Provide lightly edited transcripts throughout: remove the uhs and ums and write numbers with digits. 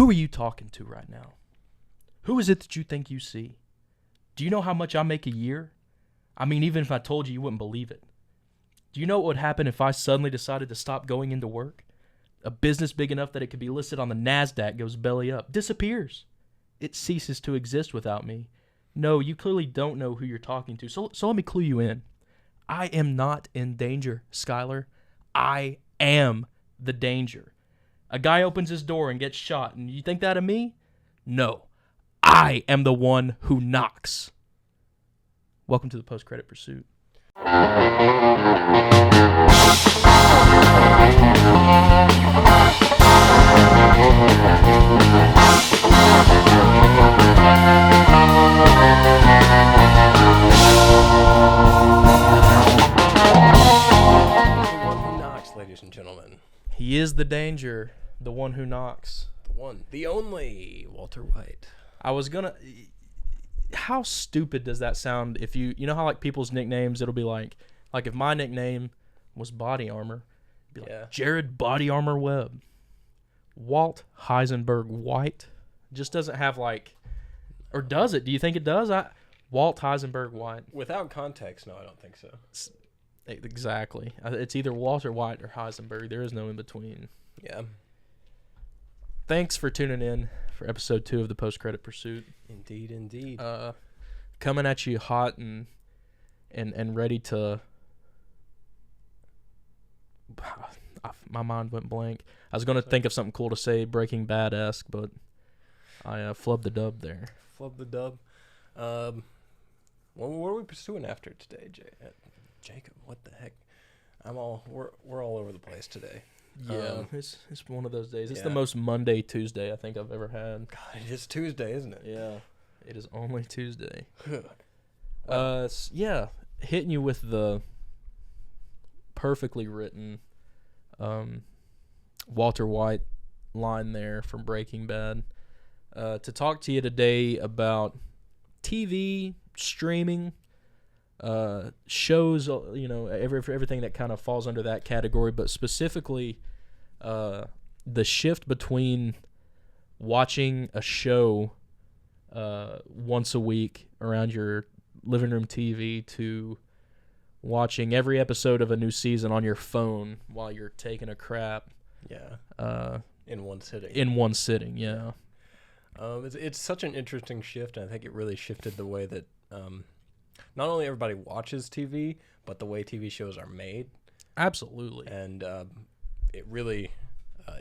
Who are you talking to right now? Who is it that you think you see? Do you know how much I make a year? I mean, even if I told you, you wouldn't believe it. Do you know what would happen if I suddenly decided to stop going into work? A business big enough that it could be listed on the NASDAQ goes belly up, disappears. It ceases to exist without me. No, you clearly don't know who you're talking to, so let me clue you in. I am not in danger, Skylar. I am the danger. A guy opens his door and gets shot, and you think that of me? No. I am the one who knocks. Welcome to the Post-Credit Pursuit. Ladies and gentlemen, He is the danger, the one who knocks. the one, the only Walter White. I was gonna. How stupid does that sound? If you know how like people's nicknames, it'll be like if my nickname was Body Armor, it'd be like Jared Body Armor Webb, Walt Heisenberg White. Just doesn't have like, or does it? Do you think it does? Walt Heisenberg White. Without context, no, I don't think so. Exactly. It's either Walter White or Heisenberg. There is no in between. Yeah. Thanks for tuning in for episode 2 of the Post-Credit Pursuit. Indeed, indeed. Coming at you hot and ready to. My mind went blank. I was gonna think of something cool to say, Breaking Bad-esque, but I flubbed the dub there. Flub the dub. What are we pursuing after today, Jacob? What the heck? We're all over the place today. Yeah, it's one of those days. It's the most Monday Tuesday I think I've ever had. God, it is Tuesday, isn't it? Yeah, it is only Tuesday. Well, Hitting you with the perfectly written Walter White line there from Breaking Bad. To talk to you today about TV, streaming, shows, everything that kind of falls under that category, but specifically the shift between watching a show once a week around your living room TV to watching every episode of a new season on your phone while you're taking a crap. Yeah. In one sitting. In one sitting, yeah. It's such an interesting shift, and I think it really shifted the way that not only everybody watches TV, but the way TV shows are made. Absolutely. And it really,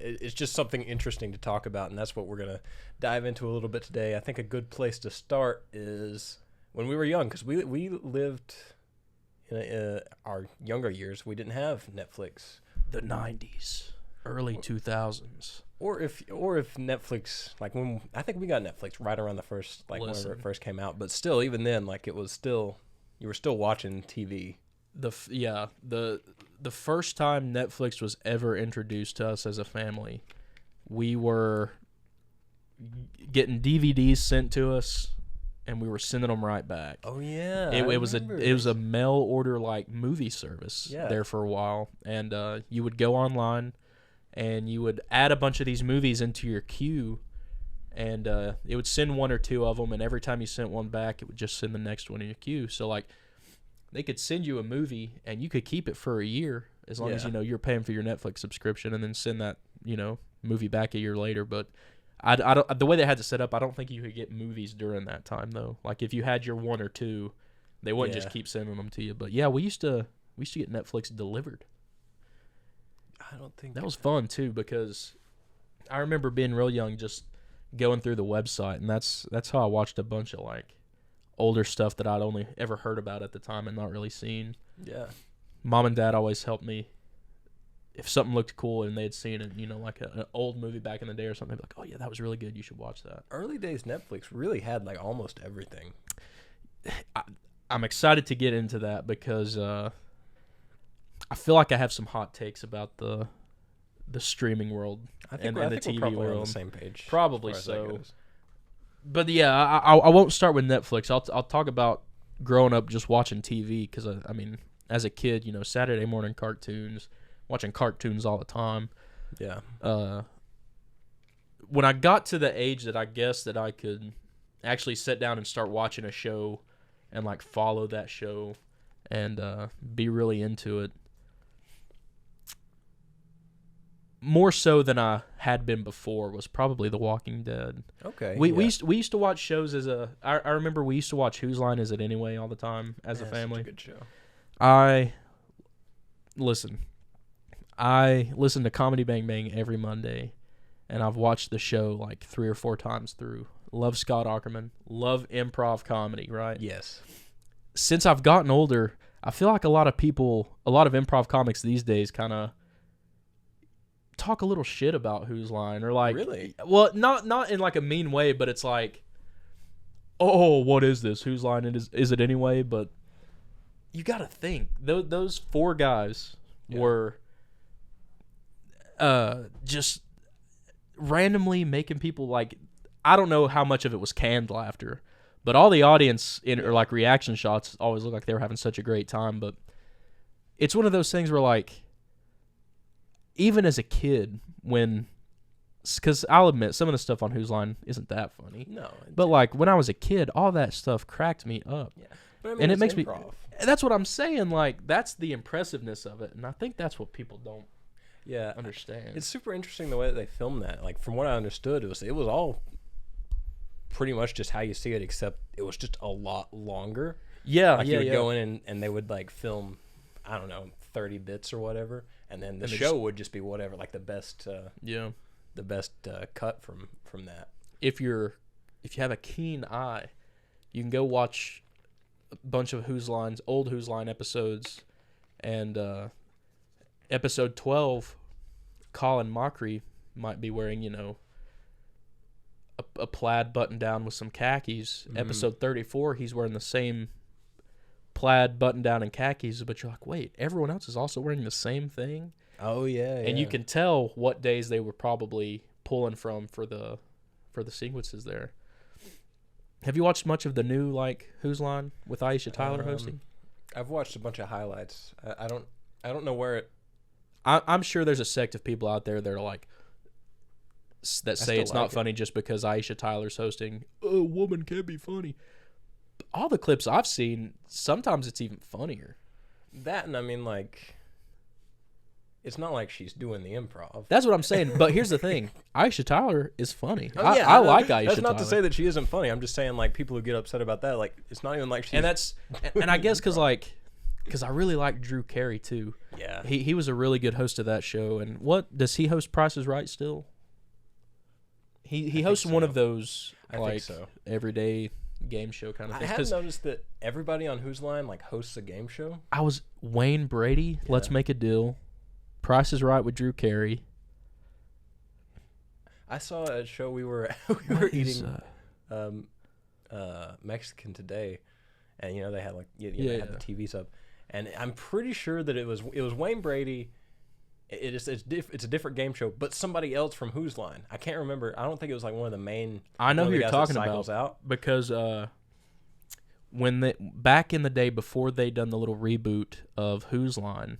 it's just something interesting to talk about, and that's what we're going to dive into a little bit today. I think a good place to start is when we were young, because we lived in our younger years. We didn't have Netflix. The 90s, early 2000s. Or if Netflix, like when I think we got Netflix right around the first, like whenever it first came out, but still, even then, like it was still, you were still watching TV. The first time Netflix was ever introduced to us as a family, we were getting DVDs sent to us, and we were sending them right back. Oh yeah, it was a mail order like movie service there for a while, and you would go online. And you would add a bunch of these movies into your queue, and it would send one or two of them, and every time you sent one back, it would just send the next one in your queue. So, like, they could send you a movie, and you could keep it for a year as long as, you're paying for your Netflix subscription, and then send that, movie back a year later. But I don't, the way they had it set up, I don't think you could get movies during that time, though. Like, if you had your one or two, they wouldn't just keep sending them to you. But, yeah, we used to get Netflix delivered. I don't think that was fun too, because I remember being real young, just going through the website, and that's how I watched a bunch of like older stuff that I'd only ever heard about at the time and not really seen. Yeah. Mom and Dad always helped me if something looked cool and they'd seen it, like an old movie back in the day or something. They'd be like, "Oh yeah, that was really good. You should watch that." Early days Netflix really had like almost everything. I'm excited to get into that because I feel like I have some hot takes about the streaming world and the TV we're world. On the same page. Probably so. But yeah, I won't start with Netflix. I'll talk about growing up just watching TV because I mean, as a kid, Saturday morning cartoons, watching cartoons all the time. Yeah. when I got to the age that I guess that I could actually sit down and start watching a show and like follow that show and be really into it, more so than I had been before, was probably The Walking Dead. Okay. We used to watch shows as a. I remember we used to watch Whose Line Is It Anyway all the time as a family. Such a good show. I listen to Comedy Bang Bang every Monday, and I've watched the show like 3 or 4 times through. Love Scott Aukerman. Love improv comedy, right? Yes. Since I've gotten older, I feel like a lot of improv comics these days kind of talk a little shit about Whose Line, or like, Really? well, not in like a mean way, but it's like, oh, what is this? Whose line is it anyway? But you got to think those 4 guys were just randomly making people like, I don't know how much of it was canned laughter, but all the audience or like reaction shots always looked like they were having such a great time. But it's one of those things where like, even as a kid, because I'll admit some of the stuff on Whose Line isn't that funny. No. But like when I was a kid, all that stuff cracked me up. Yeah. But I mean, And it it's makes improv. me. That's what I'm saying. Like that's the impressiveness of it, and I think that's what people don't understand. It's super interesting the way that they filmed that. Like from what I understood, it was all pretty much just how you see it, except it was just a lot longer. Like you would go in and they would like film, I don't know, 30 bits or whatever, and then the show would just be whatever, like the best cut from that. If you have a keen eye, you can go watch a bunch of old Whose Line episodes, and episode 12, Colin Mockery might be wearing, a plaid button down with some khakis. Mm-hmm. Episode 34, he's wearing the same plaid button down and khakis, but you're like, wait, everyone else is also wearing the same thing? Oh yeah. And you can tell what days they were probably pulling from for the sequences there. Have you watched much of the new Whose Line with Aisha Tyler hosting? I've watched a bunch of highlights. I don't know where it. I'm sure there's a sect of people out there that are like that say it's not funny just because Aisha Tyler's hosting. A woman can't be funny. All the clips I've seen, sometimes it's even funnier. That, and I mean, like, it's not like she's doing the improv. That's what I'm saying. But here's the thing: Aisha Tyler is funny. Oh, yeah, I like Aisha Tyler. That's not to say that she isn't funny. I'm just saying, like, people who get upset about that, like, it's not even like she's. And I guess because I really like Drew Carey too. Yeah. He was a really good host of that show. And what does he host? Price is Right still. He hosts one of those everyday game show kind of things. I have noticed that everybody on Whose Line hosts a game show. I was Wayne Brady. Yeah. Let's Make a Deal. Price is Right with Drew Carey. I saw a show we were eating Mexican today, and they had they had the TVs up, and I'm pretty sure that it was Wayne Brady. It's a different game show, but somebody else from Whose Line. I can't remember. I don't think it was one of the main. I know who you're talking about because back in the day before they'd done the little reboot of Whose Line,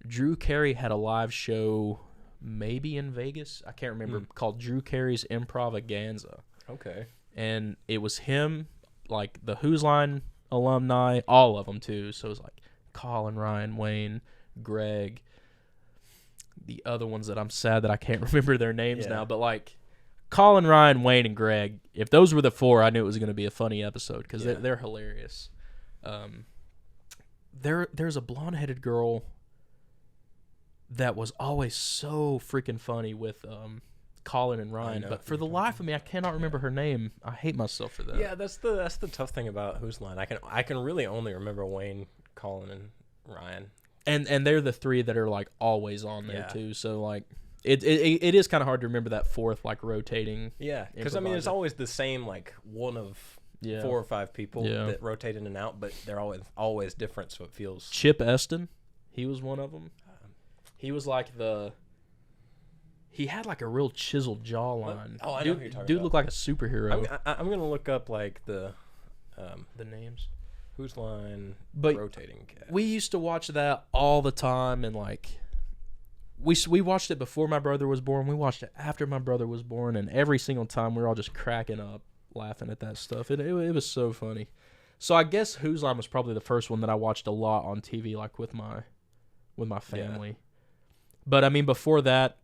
Drew Carey had a live show maybe in Vegas. I can't remember called Drew Carey's Improvaganza. Okay. And it was him, the Whose Line alumni, all of them too. So it was Colin, Ryan, Wayne, Greg. The other ones that I'm sad that I can't remember their names now, but Colin, Ryan, Wayne, and Greg, if those were the 4, I knew it was going to be a funny episode because they're hilarious. There's a blonde-headed girl that was always so freaking funny with Colin and Ryan, but for the life of me, I cannot remember her name. I hate myself for that. Yeah, that's the tough thing about Whose Line. I can really only remember Wayne, Colin, and Ryan. And they're the 3 that are always on there too. So it is kind of hard to remember that 4th rotating. Yeah, because it's always the same one of 4 or 5 people that rotate in and out, but they're always different. So it feels. Chip Eston, he was one of them. He was he had a real chiseled jawline. Oh, I know who you're talking dude about. Looked like a superhero. I'm gonna look up the names. Whose Line but rotating cat. We used to watch that all the time, and we watched it before my brother was born. We watched it after my brother was born, and every single time we were all just cracking up, laughing at that stuff. It was so funny. So I guess Whose Line was probably the first one that I watched a lot on TV, like with my family. Yeah. But I mean, before that,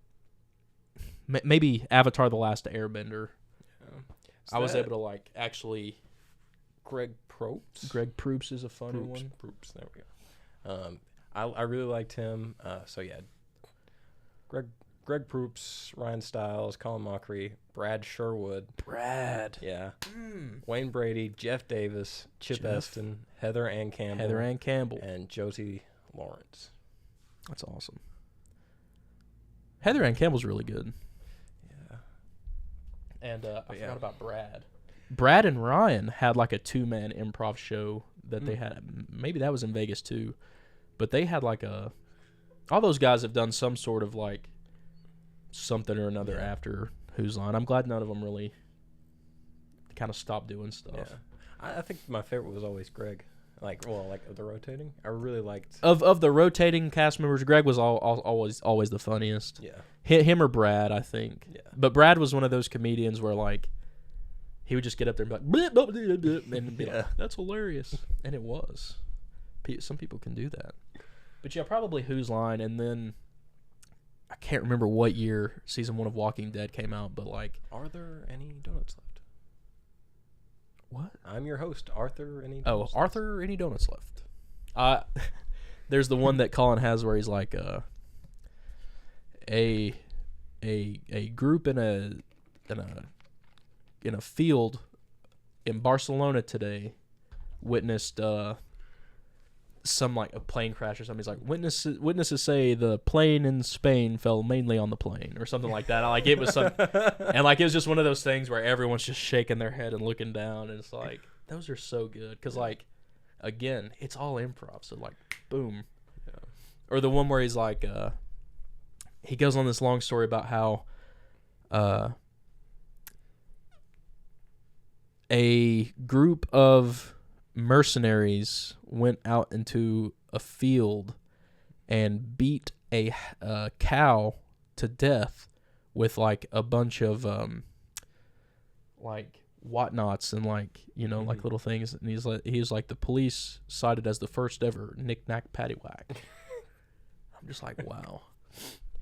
maybe Avatar: The Last Airbender. Yeah. I was able to like actually. Greg Proops. Greg Proops is a funny one. Proops, there we go. I really liked him. So yeah, Greg Proops, Ryan Stiles, Colin Mockery, Brad Sherwood. Yeah. Wayne Brady, Jeff Davis, Chip Eston, Heather Ann Campbell. And Josie Lawrence. That's awesome. Heather Ann Campbell's really good. Yeah. And I forgot about Brad and Ryan had like a 2-man improv show that they had. Maybe that was in Vegas too. But they had like all those guys have done some sort of like something or another after Whose Line. I'm glad none of them really kind of stopped doing stuff. Yeah. I think my favorite was always Greg. Like the rotating. I really liked of the rotating cast members. Greg was always the funniest. Yeah. Him or Brad, I think. Yeah. But Brad was one of those comedians where like he would just get up there and be like, blip, blip, blip, blip, and be like, that's hilarious. And it was. Some people can do that. But yeah, probably Whose Line, and then I can't remember what year season 1 of Walking Dead came out, but like, are there any donuts left? What? I'm your host, Arthur. Any donuts Arthur, any donuts left? There's the one that Colin has where he's like a group in a field in Barcelona today witnessed some like a plane crash or something. He's like, witnesses say the plane in Spain fell mainly on the plane or something like that. Like it was some, and like it was just one of those things where everyone's just shaking their head and looking down, and it's like those are so good because like again, it's all improv. So like, boom. Yeah. Or the one where he's like, he goes on this long story about how a group of mercenaries went out into a field and beat a cow to death with like a bunch of like whatnots and like like little things, and he's like the police cited as the first ever knick-knack paddywhack. I'm just like, wow.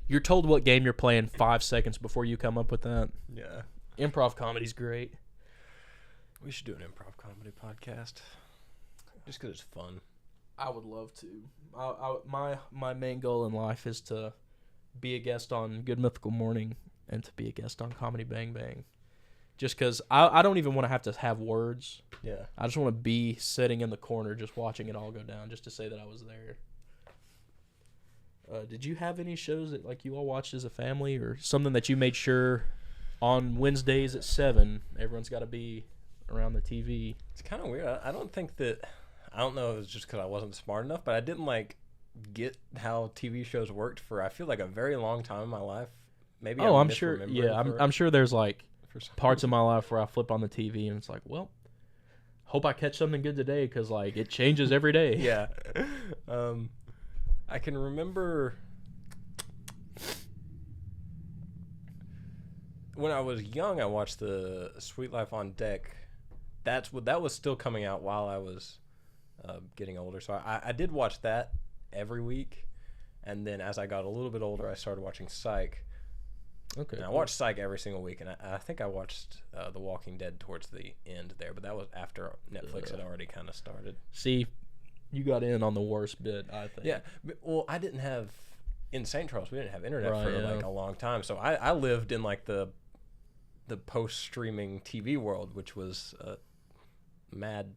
You're told what game you're playing 5 seconds before you come up with that. Yeah. Improv comedy's great. We should do an improv comedy podcast. Just because it's fun. I would love to. My main goal in life is to be a guest on Good Mythical Morning and to be a guest on Comedy Bang Bang. Just because I don't even want to have words. Yeah. I just want to be sitting in the corner just watching it all go down just to say that I was there. Did you have any shows that like you all watched as a family or something that you made sure on Wednesdays at 7 everyone's got to be around the TV? It's kind of weird. I don't think that... I don't know if it was just because I wasn't smart enough, but I didn't like get how TV shows worked for I feel like a very long time in my life. Maybe I'm sure. Yeah, I'm sure there's like parts of my life where I flip on the TV and it's like, well, hope I catch something good today because like it changes every day. Yeah. I can remember when I was young, I watched the Sweet Life on Deck. That was still coming out while I was getting older. So I did watch that every week. And then as I got a little bit older, I started watching Psych. Okay. And I watched Psych every single week. And I think I watched The Walking Dead towards the end there. But that was after Netflix had already kind of started. See, you got in on the worst bit, I think. Yeah. Well, I didn't have... In St. Charles, we didn't have internet for like a long time. So I lived in like the post-streaming TV world, which was... mad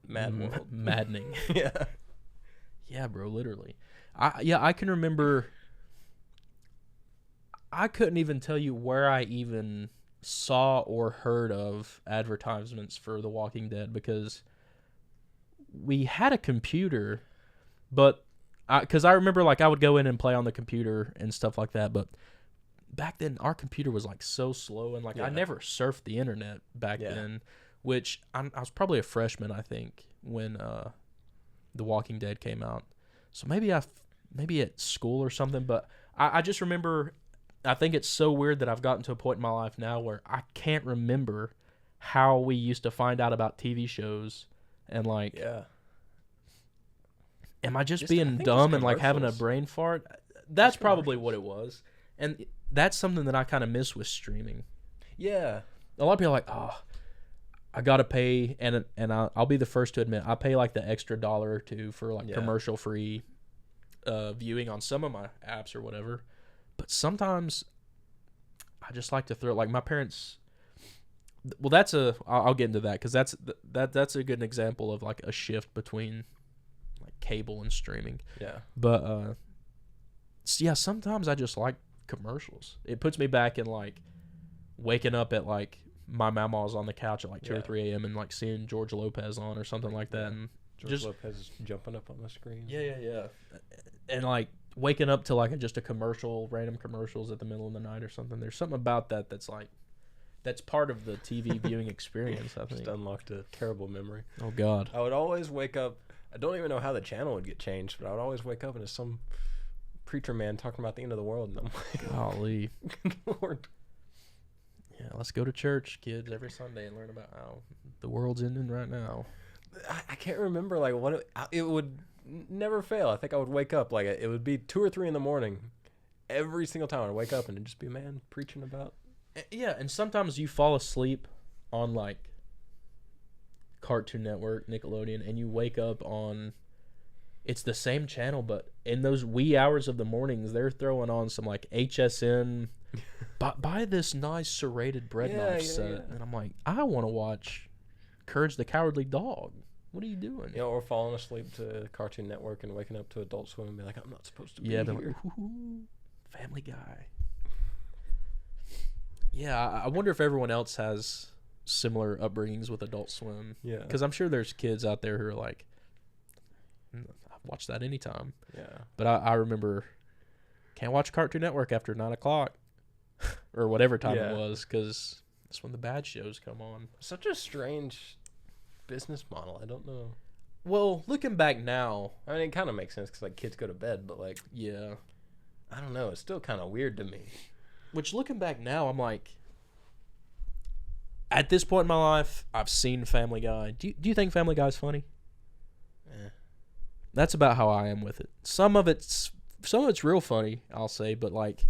world. Maddening. Yeah. Yeah, bro, literally. I can remember I couldn't even tell you where I even saw or heard of advertisements for The Walking Dead because we had a computer, but because I remember like I would go in and play on the computer and stuff like that, but back then our computer was like so slow and like I never surfed the internet back then. Which I was probably a freshman, I think, when The Walking Dead came out. So maybe at school or something. But I just remember, I think it's so weird that I've gotten to a point in my life now where I can't remember how we used to find out about TV shows and like, Yeah. am I just Just- I being think just dumb and like having a commercials. brain fart? That's Just probably commercials. what it was. And that's something that I kind of miss with streaming. Yeah. A lot of people are like, oh, I gotta pay, and I'll be the first to admit I pay like the extra $1 or $2 for like Yeah. commercial free viewing on some of my apps or whatever. But sometimes I just like to throw like my parents. Well, I'll get into that because that's a good example of like a shift between like cable and streaming. Yeah. But yeah, sometimes I just like commercials. It puts me back in like waking up at like my mama's on the couch at like 2 or Yeah. 3 a.m. and like seeing George Lopez on or something like that. And George just Lopez is jumping up on the screen. yeah. And like waking up to like just a commercial, random commercials at the middle of the night or something. There's something about that's like that's part of the TV viewing experience, I think. Just unlocked a terrible memory. Oh God. I would always wake up. I don't even know how the channel would get changed, but I would always wake up and there's some preacher man talking about the end of the world, and I'm like, Golly. good Lord. Yeah, let's go to church, kids, every Sunday and learn about how the world's ending right now. I can't remember like what it would never fail. I think I would wake up like it would be 2 or 3 in the morning every single time. I'd wake up and it'd just be a man preaching about. Yeah, and sometimes you fall asleep on like Cartoon Network, Nickelodeon, and you wake up on it's the same channel, but in those wee hours of the mornings, they're throwing on some like HSN. Buy this nice serrated bread knife set, and I'm like, I want to watch Courage the Cowardly Dog. What are you doing? You know, or falling asleep to Cartoon Network and waking up to Adult Swim and be like, I'm not supposed to be Yeah, here. but like, ooh, Family Guy. Yeah, I wonder if everyone else has similar upbringings with Adult Swim. Yeah. Because I'm sure there's kids out there who are like, I've watched that anytime. Yeah. But I remember, can't watch Cartoon Network after 9 o'clock or whatever time Yeah. it was because that's when the bad shows come on. Such a strange business model. I don't know. Well, looking back now, I mean, it kind of makes sense because like kids go to bed, but like yeah. I don't know. It's still kind of weird to me. Which looking back now, I'm like, at this point in my life, I've seen Family Guy. Do you think Family Guy's funny? That's about how I am with it. Some of it's real funny, I'll say, but like,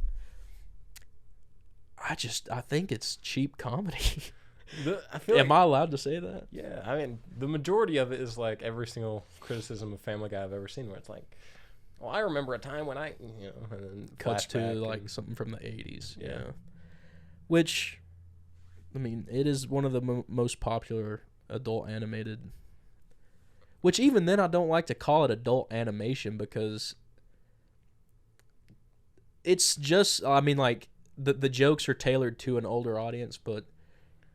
I think it's cheap comedy. I feel Am I allowed to say that? Yeah, I mean, the majority of it is like every single criticism of Family Guy I've ever seen, where it's like, well, I remember a time when and then Cuts to flashback like and- something from the 80s. Yeah. Yeah. Which, I mean, it is one of the most popular adult animated. Which even then, I don't like to call it adult animation because it's just, I mean, like, the jokes are tailored to an older audience, but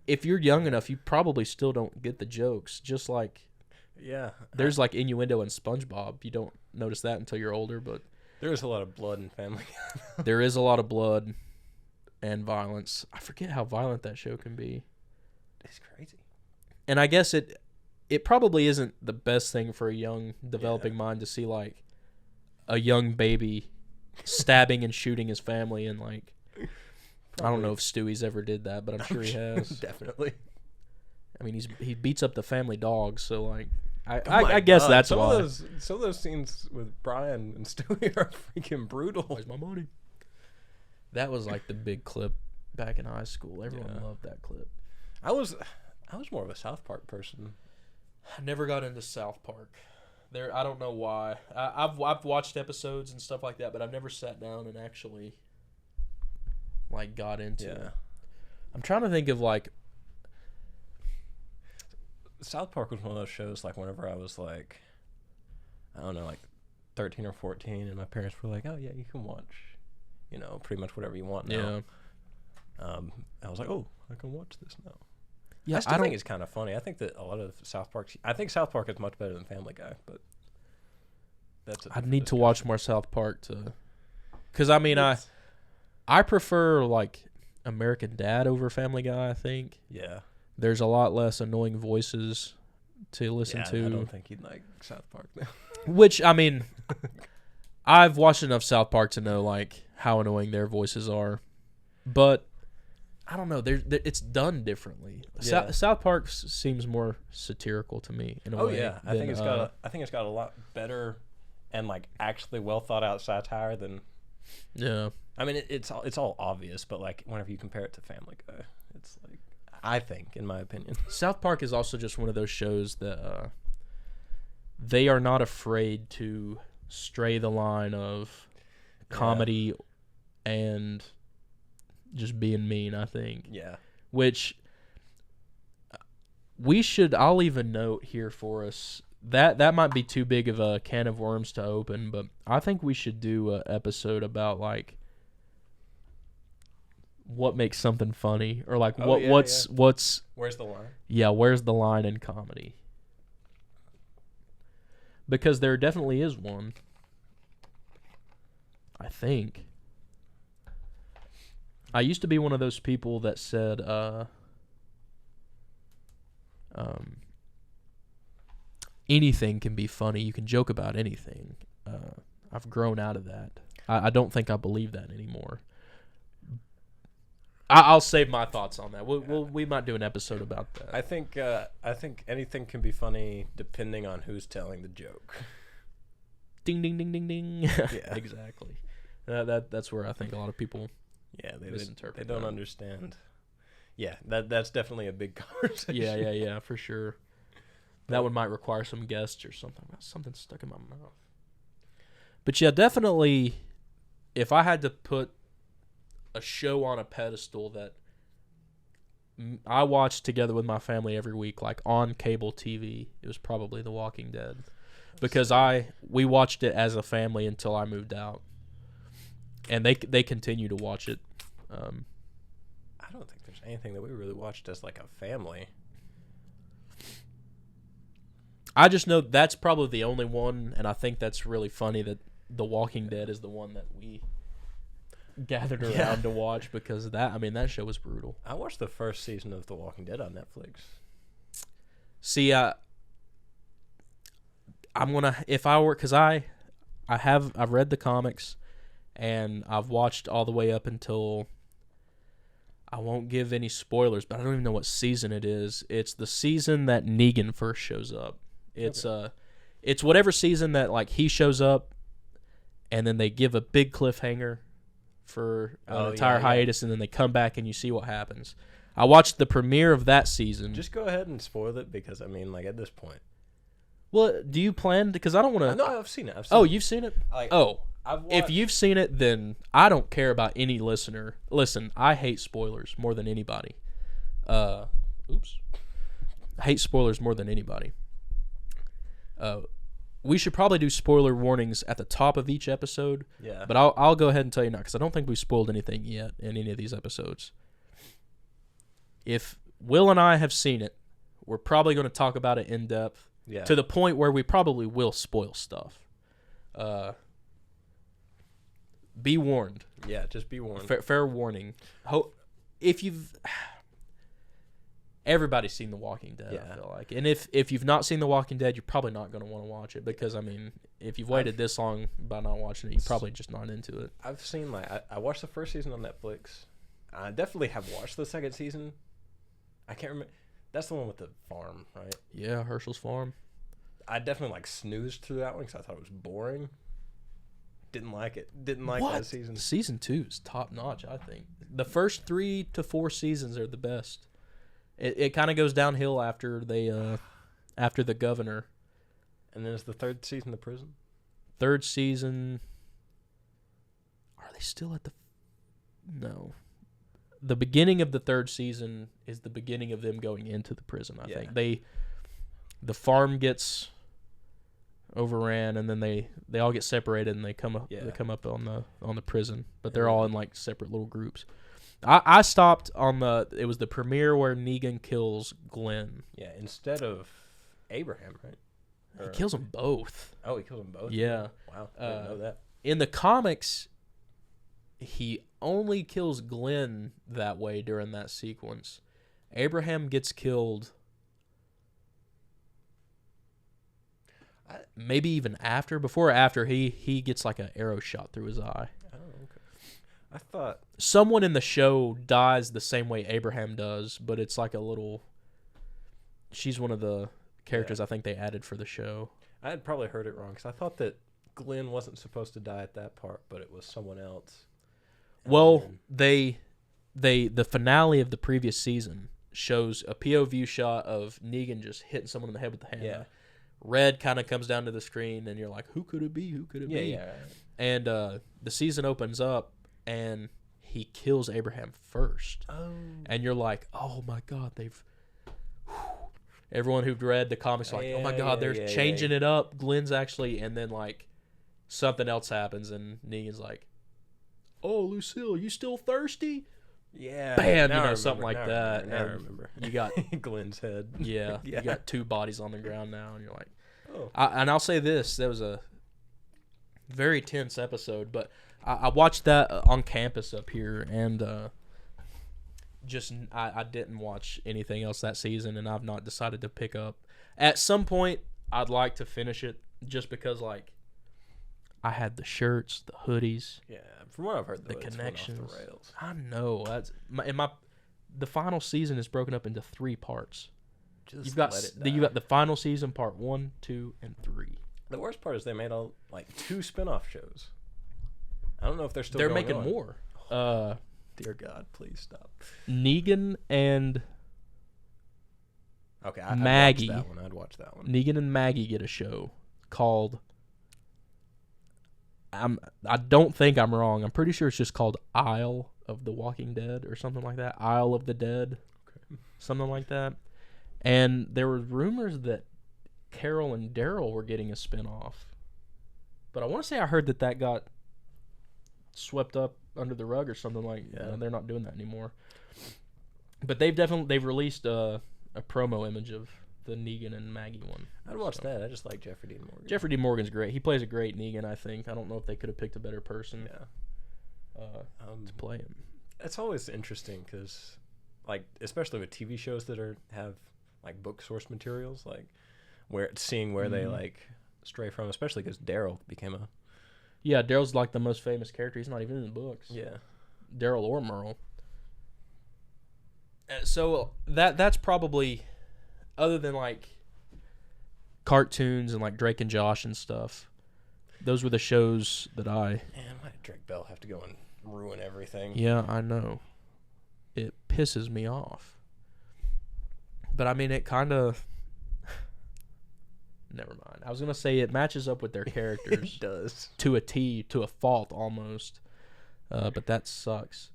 if you're young enough, you probably still don't get the jokes. Just like yeah, there's like innuendo in SpongeBob. You don't notice that until you're older, but there's a lot of blood in Family Guy. there is a lot of blood and violence. I forget how violent that show can be. It's crazy. And I guess it probably isn't the best thing for a young developing mind to see like a young baby stabbing and shooting his family and like I don't know if Stewie's ever did that, but I'm sure he has. Definitely. I mean, he beats up the family dog, so like Oh I my guess God, that's some why. of those scenes with Brian and Stewie are freaking brutal. Where's my money? That was like the big clip back in high school. Everyone Yeah. loved that clip. I was more of a South Park person. I never got into South Park. I don't know why. I've watched episodes and stuff like that, but I've never sat down and actually like got into it. I'm trying to think of like South Park was one of those shows like whenever I was like, I don't know, like 13 or 14, and my parents were like, oh yeah, you can watch, pretty much whatever you want now. I was like, oh, I can watch this now. yeah. I still think it's kind of funny. I think that a lot of South Park, I think South Park is much better than Family Guy, but that's. I need to watch more South Park because I mean I prefer like American Dad over Family Guy. I think Yeah. there's a lot less annoying voices to listen I to. don't think he'd like South Park now. Which I mean, I've watched enough South Park to know like how annoying their voices are, but I don't know. It's done differently. Yeah. South Park seems more satirical to me in a Oh way. yeah, I think it's got a lot better and like actually well thought out satire than. Yeah. I mean, it's all obvious, but like whenever you compare it to Family Guy, it's like I think, in my opinion, South Park is also just one of those shows that they are not afraid to stray the line of comedy and just being mean, I think. Yeah. Which I'll leave a note here for us. That might be too big of a can of worms to open, but I think we should do an episode about like what makes something funny, or like what's Where's the line? Yeah, where's the line in comedy? Because there definitely is one. I think. I used to be one of those people that said, anything can be funny. You can joke about anything. I've grown out of that. I don't think I believe that anymore. I'll save my thoughts on that. We might do an episode about that. I think anything can be funny depending on who's telling the joke. Ding ding ding ding ding. Yeah. Exactly. That's where I think a lot of people They don't understand. Yeah, that's definitely a big conversation. Yeah, for sure. That one might require some guests or something. Something stuck in my mouth. But yeah, definitely, if I had to put a show on a pedestal that I watched together with my family every week, like on cable TV, it was probably The Walking Dead. Because we watched it as a family until I moved out. And they continue to watch it. I don't think there's anything that we really watched as like a family. I just know that's probably the only one, and I think that's really funny that The Walking Dead is the one that we gathered around to watch, because that show was brutal. I watched the first season of The Walking Dead on Netflix. See, I'm gonna, if I were, because I've read the comics, and I've watched all the way up until, I won't give any spoilers, but I don't even know what season it is. It's the season that Negan first shows up. It's whatever season that like he shows up, and then they give a big cliffhanger for an entire hiatus, and then they come back and you see what happens. I watched the premiere of that season. Just go ahead and spoil it, because I mean, like at this point. Well, do you plan? Because I don't want to. No, I've seen it. You've seen it? If you've seen it, then I don't care about any listener. Listen, I hate spoilers more than anybody. I hate spoilers more than anybody. We should probably do spoiler warnings at the top of each episode. Yeah. But I'll go ahead and tell you now, because I don't think we've spoiled anything yet in any of these episodes. If Will and I have seen it, we're probably going to talk about it in depth. Yeah. To the point where we probably will spoil stuff. Be warned. Yeah, just be warned. Fair warning. If you've... Everybody's seen The Walking Dead, I feel like. And if you've not seen The Walking Dead, you're probably not going to want to watch it, because, I mean, if you've waited this long by not watching it, you're probably just not into it. I've seen, like, I watched the first season on Netflix. I definitely have watched the second season. I can't remember. That's the one with the farm, right? Yeah, Herschel's Farm. I definitely, like, snoozed through that one because I thought it was boring. Didn't like it. Didn't like that season. Season 2 is top notch, I think. The first 3 to 4 seasons are the best. It kind of goes downhill after after the governor. And then is the third season the prison? Third season. Are they still at the? No. The beginning of the third season is the beginning of them going into the prison. I think the farm gets overran, and then they all get separated, and they come up. They come up on the prison, but they're all in like separate little groups. I stopped on it was the premiere where Negan kills Glenn. Yeah, instead of Abraham, right? He kills them both. Oh, he kills them both? Yeah. Wow, I didn't know that. In the comics, he only kills Glenn that way during that sequence. Abraham gets killed. maybe even before or after he gets like an arrow shot through his eye. Oh, okay. I thought Someone in the show dies the same way Abraham does, but it's like a little. She's one of the characters I think they added for the show. I had probably heard it wrong because I thought that Glenn wasn't supposed to die at that part, but it was someone else. Well, the finale of the previous season shows a POV shot of Negan just hitting someone in the head with the hammer. Yeah. Red kind of comes down to the screen, and you're like, who could it be? Who could it be? Yeah. And the season opens up, and he kills Abraham first. Oh. And you're like, oh my God, everyone who've read the comics like, oh my God, they're changing it up. Glenn's actually, and then like something else happens, and Negan's like, oh, Lucille, you still thirsty? Yeah. Bam, Now I remember, something like now I that. remember, now I and remember. You got, Glenn's head. yeah, Yeah. you got two bodies on the ground now, and you're like, Oh. and I'll say this, that was a very tense episode, but I watched that on campus up here, and I didn't watch anything else that season, and I've not decided to pick up. At some point, I'd like to finish it, just because like I had the shirts, the hoodies. Yeah, from what I've heard, The though, it's connections. went off the rails. I know that's the final season is broken up into 3 parts. Just You've got let it you've die. got the final season part 1, 2, and 3. The worst part is they made all like 2 spin-off shows. I don't know if they're still. They're going making on. more. Dear God, please stop. Negan and Okay, Maggie. I'd watch that one. Negan and Maggie get a show called. I don't think I'm wrong. I'm pretty sure it's just called Isle of the Walking Dead or something like that. Isle of the Dead, something like that. And there were rumors that Carol and Daryl were getting a spinoff, but I want to say I heard that got swept up under the rug or something like. Yeah. They're not doing that anymore. But they've released a promo image of the Negan and Maggie one. I'd watch that. I just like Jeffrey Dean Morgan. Jeffrey Dean Morgan's great. He plays a great Negan, I think. I don't know if they could have picked a better person Yeah. to play him. It's always interesting because, like, especially with TV shows that have like book source materials, like seeing where they like stray from, especially because Daryl became a Yeah, Daryl's like the most famous character. He's not even in the books. yeah. Daryl or Merle. So that's probably, other than like cartoons and like Drake and Josh and stuff, those were the shows that Man, why did Drake Bell have to go and ruin everything? Yeah, I know. It pisses me off. But I mean, it kind of. Never mind. I was going to say it matches up with their characters It does. to a T, to a fault almost. But that sucks.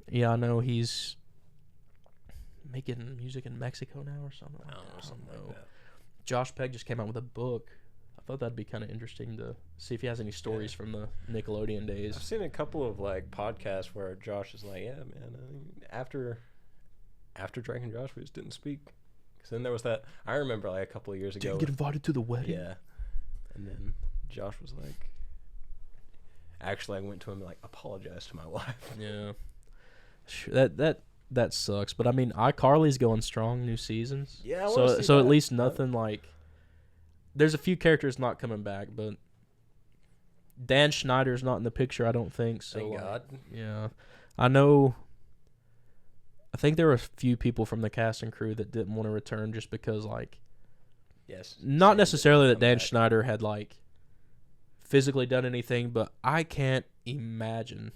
Yeah, I know he's making music in Mexico now or something. I don't know, something like that. Josh Peck just came out with a book. I thought that'd be kind of interesting to see if he has any stories from the Nickelodeon days. I've seen a couple of like podcasts where Josh is like, "Yeah, man, after Drake and Josh, we just didn't speak." Because then there was that. I remember like a couple of years ago. Didn't get invited to the wedding. Yeah, and then Josh was like, "Actually, I went to him and like apologized to my wife." Yeah. Sure, that sucks. But I mean, iCarly's going strong, new seasons. Yeah, I wanna see so at that. least nothing like. There's a few characters not coming back, but Dan Schneider's not in the picture, I don't think. So Thank like, God. yeah, I know. I think there were a few people from the cast and crew that didn't want to return just because, like, Yes. not same, necessarily that come Dan back. Schneider had like physically done anything, but I can't imagine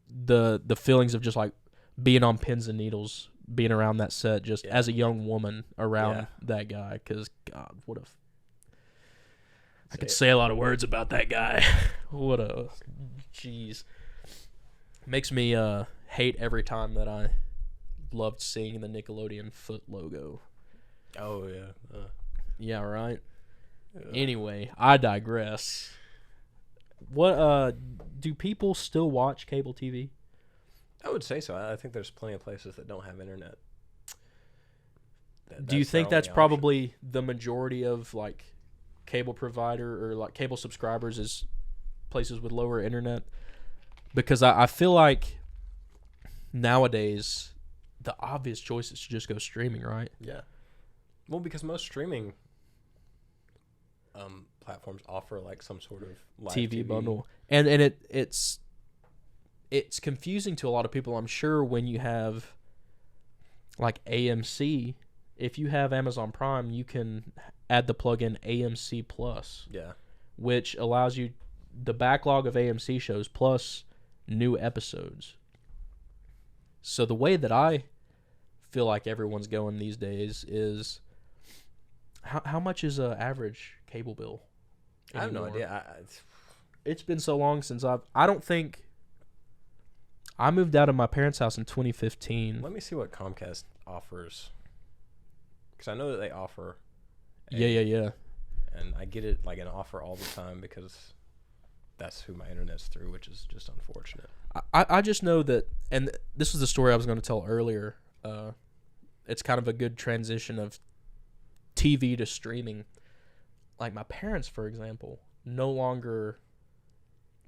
the feelings of just like being on pins and needles, being around that set, just Yeah. as a young woman around Yeah. that guy. Because God, what a I Say could it. say a lot of words about that guy. What a jeez. Makes me hate every time that I loved seeing the Nickelodeon foot logo. Oh yeah. Yeah, right. Yeah. Anyway, I digress. What do people still watch cable TV? I would say so. I think there's plenty of places that don't have internet. Do you That's their think that's only option. probably the majority of like cable provider or like cable subscribers is places with lower internet? Because I feel like nowadays the obvious choice is to just go streaming, right? Yeah. Well, because most streaming, platforms offer like some sort of live TV bundle, and it's confusing to a lot of people. I'm sure when you have like AMC, if you have Amazon Prime, you can add the plugin AMC Plus, Yeah. which allows you the backlog of AMC shows plus new episodes. So the way that I feel like everyone's going these days is how much is an average cable bill? I have no anymore? idea. It's been so long since I don't think I moved out of my parents' house in 2015. Let me see what Comcast offers, because I know that they offer. Yeah. And I get it like an offer all the time because that's who my internet's through, which is just unfortunate. I just know that, and this was the story I was going to tell earlier. It's kind of a good transition of TV to streaming. Like my parents, for example, no longer,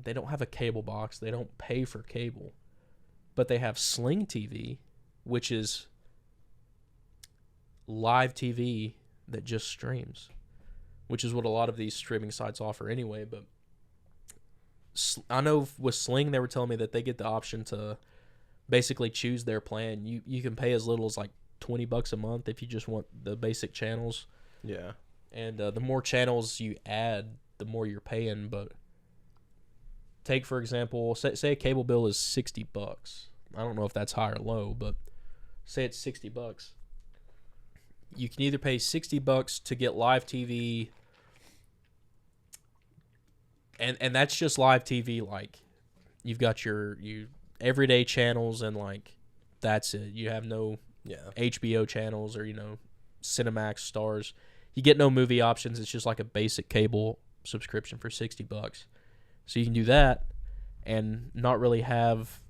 they don't have a cable box. They don't pay for cable, but they have Sling TV, which is live TV that just streams, which is what a lot of these streaming sites offer anyway. But I know with Sling, they were telling me that they get the option to basically choose their plan. You can pay as little as like $20 a month if you just want the basic channels. Yeah. And the more channels you add, the more you're paying. But take, for example, say a cable bill is $60. I don't know if that's high or low, but say it's $60. You can either pay $60 to get live TV, and that's just live TV. Like you've got your everyday channels, and like that's it. You have no HBO channels or Cinemax, Stars. You get no movie options. It's just like a basic cable subscription for $60. So you can do that and not really have.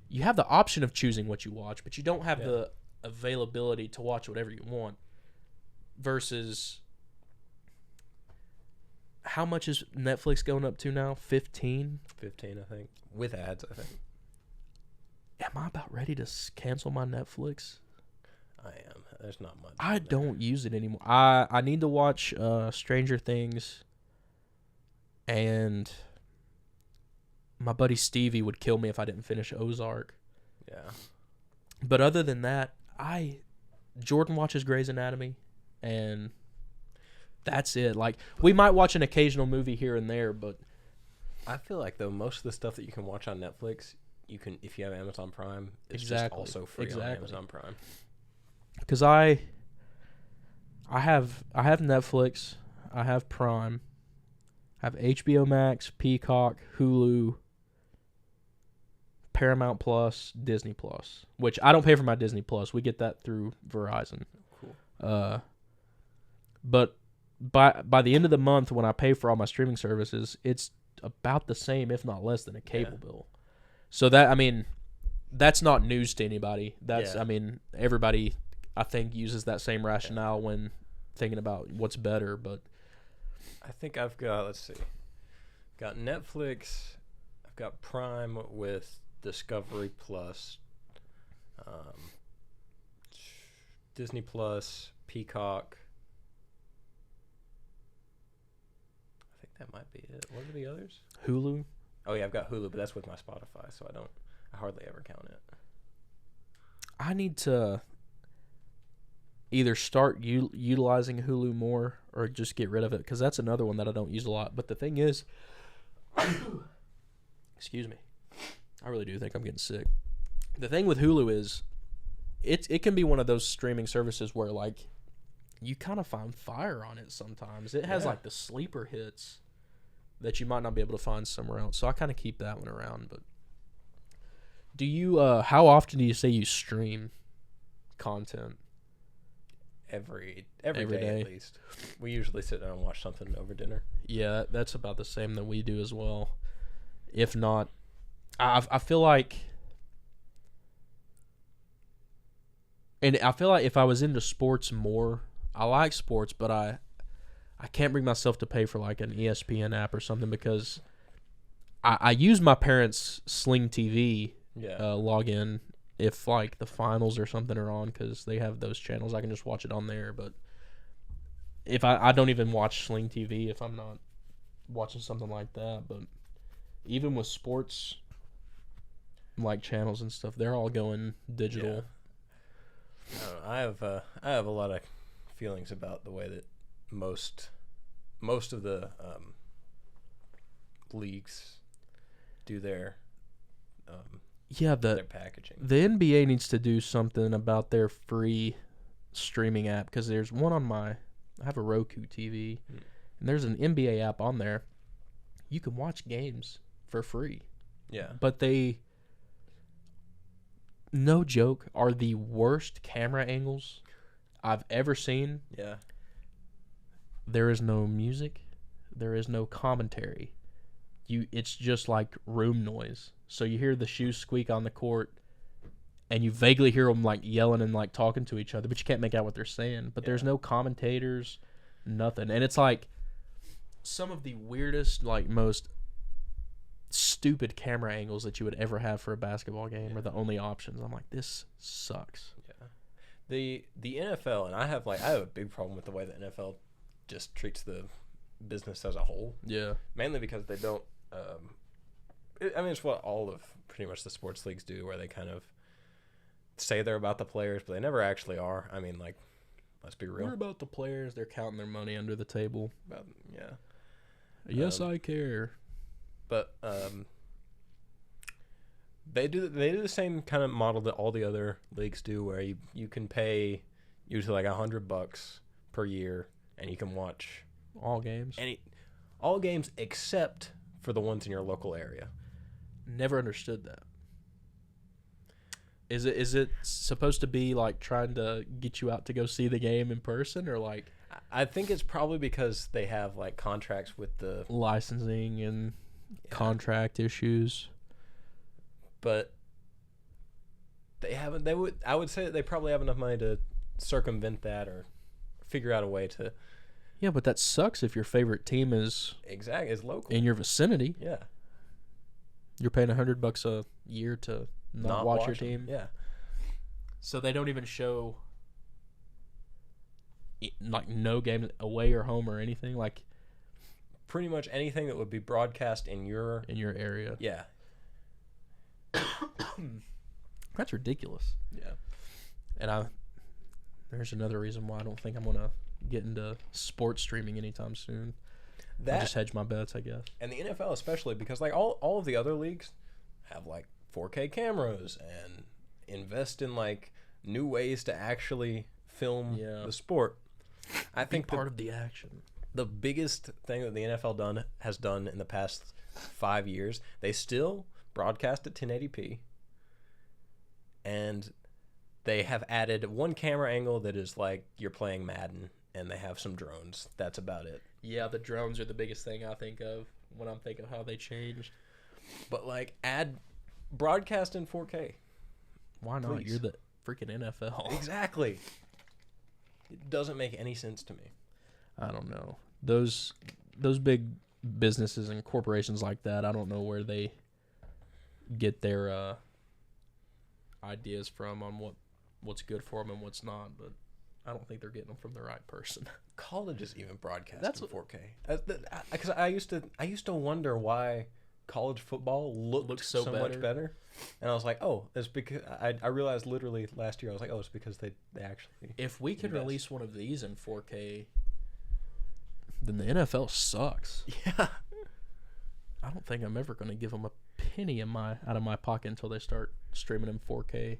You have the option of choosing what you watch, but you don't have the availability to watch whatever you want. Versus, how much is Netflix going up to now? 15? 15, I think. With ads, I think. Am I about ready to cancel my Netflix? I am. There's not much. I don't use it anymore. I need to watch Stranger Things, and my buddy Stevie would kill me if I didn't finish Ozark. Yeah. But other than that, Jordan watches Grey's Anatomy, and that's it. Like, we might watch an occasional movie here and there, but I feel like though most of the stuff that you can watch on Netflix, you can, if you have Amazon Prime, it's just also free on Amazon Prime. Because I have Netflix, I have Prime, I have HBO Max, Peacock, Hulu, Paramount Plus, Disney Plus, which I don't pay for my Disney Plus. We get that through Verizon. Cool. But by the end of the month, when I pay for all my streaming services, it's about the same, if not less, than a cable bill. So that's not news to anybody. Everybody, I think, uses that same rationale when thinking about what's better. But I think I've got, let's see, got Netflix, I've got Prime with Discovery Plus, Disney Plus, Peacock. I think that might be it. What are the others? Hulu. Oh yeah, I've got Hulu, but that's with my Spotify, so I hardly ever count it. I need to either start utilizing Hulu more or just get rid of it, because that's another one that I don't use a lot. But the thing is, excuse me, I really do think I'm getting sick. The thing with Hulu is it can be one of those streaming services where like you kind of find fire on it sometimes. It has like the sleeper hits that you might not be able to find somewhere else. So I kind of keep that one around. But do you how often do you say you stream content? Every day at least. We usually sit down and watch something over dinner. Yeah, that's about the same that we do as well. If not, I feel like, and I feel like if I was into sports more, I like sports, but I can't bring myself to pay for like an ESPN app or something, because I use my parents' Sling TV login if like the finals or something are on, because they have those channels. I can just watch it on there. But if I don't even watch Sling TV if I'm not watching something like that. But even with sports like channels and stuff, they're all going digital. Yeah. I have a lot of feelings about the way that most of the leagues do their Yeah, their packaging. the NBA needs to do something about their free streaming app, because there's one on I have a Roku TV, and there's an NBA app on there. You can watch games for free, Yeah. but they, no joke, are the worst camera angles I've ever seen. Yeah. There is no music, there is no commentary. It's just like room noise. So you hear the shoes squeak on the court, and you vaguely hear them like yelling and like talking to each other, but you can't make out what they're saying. But there's no commentators, nothing. And it's like some of the weirdest, like most stupid camera angles that you would ever have for a basketball game are the only options. I'm like, this sucks. Yeah. The NFL, and I have a big problem with the way the NFL just treats the business as a whole. Yeah. Mainly because they don't. It's what all of pretty much the sports leagues do, where they kind of say they're about the players, but they never actually are. I mean, like, let's be real. They're about the players. They're counting their money under the table. Yeah. Yes, I care. But they do the same kind of model that all the other leagues do, where you can pay usually like $100 per year, and you can watch All games. all games except for the ones in your local area. Never understood that. Is it supposed to be like trying to get you out to go see the game in person, or like I think it's probably because they have like contracts with the licensing and contract issues? But they haven't. I would say that they probably have enough money to circumvent that or figure out a way to. Yeah, but that sucks if your favorite team is It's local in your vicinity. Yeah. You're paying $100 a year to not watch your team. Yeah. So they don't even show like no games away or home or anything, like Pretty much anything that would be broadcast in your area. yeah. That's ridiculous. Yeah. And there's another reason why I don't think I'm gonna get into sports streaming anytime soon. I'll just hedge my bets, I guess. And the NFL especially, because like all of the other leagues have like 4K cameras and invest in like new ways to actually film the sport. I think part of the action. The biggest thing that the NFL has done in the past 5 years, they still broadcast at 1080p, and they have added one camera angle that is like you're playing Madden, and they have some drones. That's about it. Yeah, the drones are the biggest thing I think of when I'm thinking of how they changed. But like add broadcast in 4K. Why not? Please. You're the freaking NFL. Exactly. It doesn't make any sense to me. I don't know. Those big businesses and corporations like that, I don't know where they get their ideas from on what's good for them and what's not, but I don't think they're getting them from the right person. Colleges even broadcast in 4K. Because I used to wonder why college football looks so much better, and I was like, oh, it's because I realized literally last year I was like, oh, it's because they actually. If we could release one of these in 4K, then the NFL sucks. Yeah. I don't think I'm ever going to give them a penny out of my pocket until they start streaming in 4K.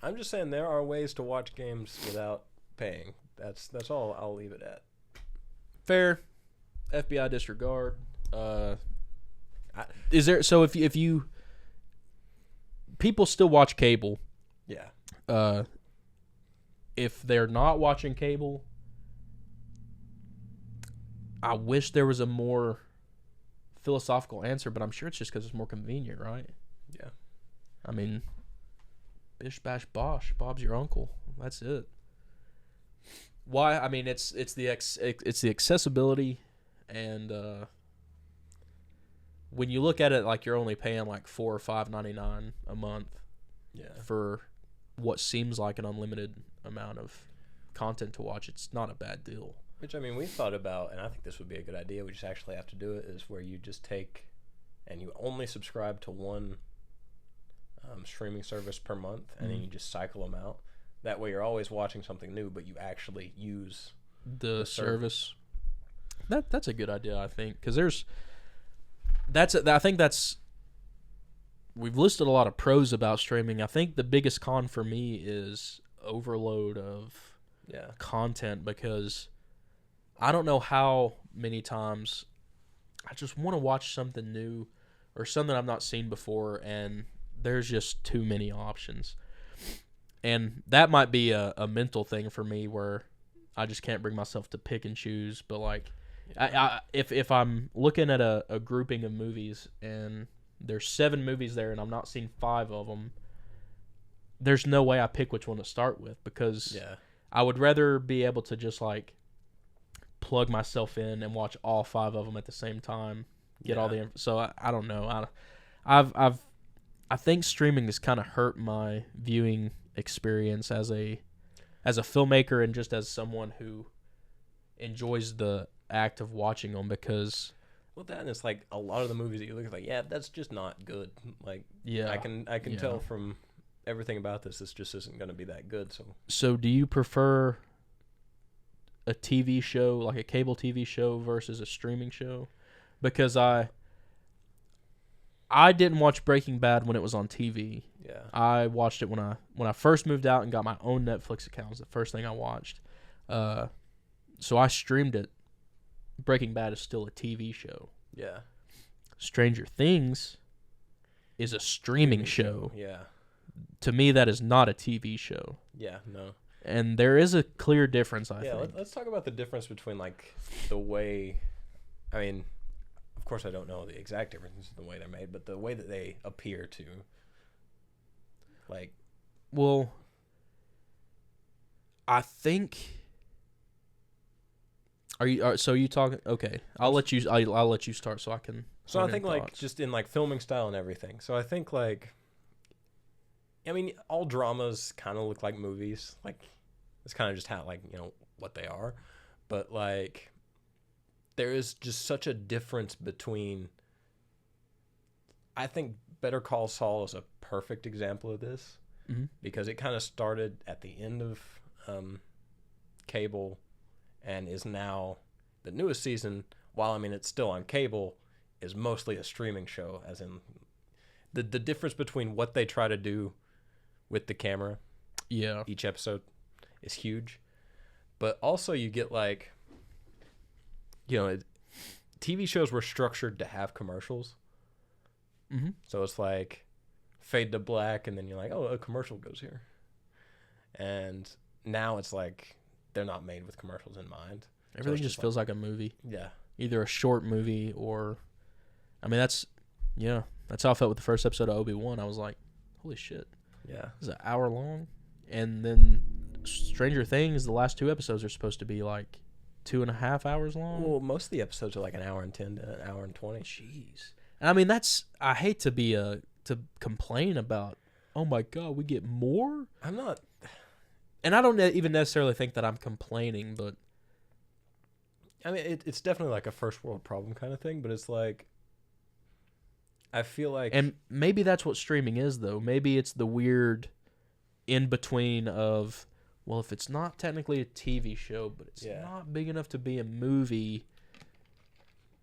I'm just saying there are ways to watch games without paying. That's all I'll leave it at. Fair. FBI disregard. Is there, so if you people still watch cable? Yeah. If they're not watching cable, I wish there was a more philosophical answer, but I'm sure it's just because it's more convenient, right? Yeah. I mean, bish bash bosh, Bob's your uncle. That's it. Why? I mean, it's the accessibility, and when you look at it like you're only paying like $4 or $5.99 a month, for what seems like an unlimited amount of content to watch, it's not a bad deal. Which, I mean, we thought about, and I think this would be a good idea. We just actually have to do it, is where you just take and you only subscribe to one streaming service per month, and then you just cycle them out. That way you're always watching something new, but you actually use the service. That's a good idea, I think, because we've listed a lot of pros about streaming. I think the biggest con for me is overload of content, because I don't know how many times I just want to watch something new or something I've not seen before, and there's just too many options. And that might be a mental thing for me, where I just can't bring myself to pick and choose. But like, if I'm looking at a grouping of movies and there's 7 movies there and I'm not seeing 5 of them, there's no way I pick which one to start with, because I would rather be able to just like plug myself in and watch all 5 of them at the same time, get all the so I don't know. I think streaming has kind of hurt my viewing experience as a filmmaker, and just as someone who enjoys the act of watching them, because that, and it's like a lot of the movies that you look at, like, that's just not good. Like, I can tell from everything about this just isn't going to be that good. So do you prefer a TV show, like a cable TV show, versus a streaming show? Because I didn't watch Breaking Bad when it was on TV. Yeah. I watched it when I first moved out and got my own Netflix account. It was the first thing I watched. So I streamed it. Breaking Bad is still a TV show. Yeah. Stranger Things is a streaming show. Yeah. To me, that is not a TV show. Yeah, no. And there is a clear difference, I think. Yeah, let's talk about the difference between, like, the way, I mean, of course I don't know the exact differences in the way they're made, but the way that they appear to, like. Well, I think. Are you talking? Okay, I'll let you start so I can. So I think like just in like filming style and everything. So I think like, I mean, all dramas kind of look like movies. Like, it's kind of just how, like, what they are. But like, there is just such a difference between. I think Better Call Saul is a perfect example of this, because it kind of started at the end of cable, and is now the newest season. While I mean it's still on cable, is mostly a streaming show. As in, the difference between what they try to do with the camera, each episode, is huge. But also you get like, TV shows were structured to have commercials. Mm-hmm. So it's like fade to black, and then you're like, oh, a commercial goes here. And now it's like they're not made with commercials in mind. Everything just feels like a movie. Yeah. Either a short movie or, I mean, that's how I felt with the first episode of Obi-Wan. I was like, holy shit. Yeah. It's an hour long. And then Stranger Things, the last 2 episodes are supposed to be like 2.5 hours long. Well, most of the episodes are like an hour and 10 to an hour and 20. Jeez. And I mean, I hate to complain about, oh my God, we get more? I'm not. And I don't even necessarily think that I'm complaining, but. I mean, it's definitely like a first world problem kind of thing, but it's like, I feel like. And maybe that's what streaming is, though. Maybe it's the weird in between of, well, if it's not technically a TV show, but it's not big enough to be a movie,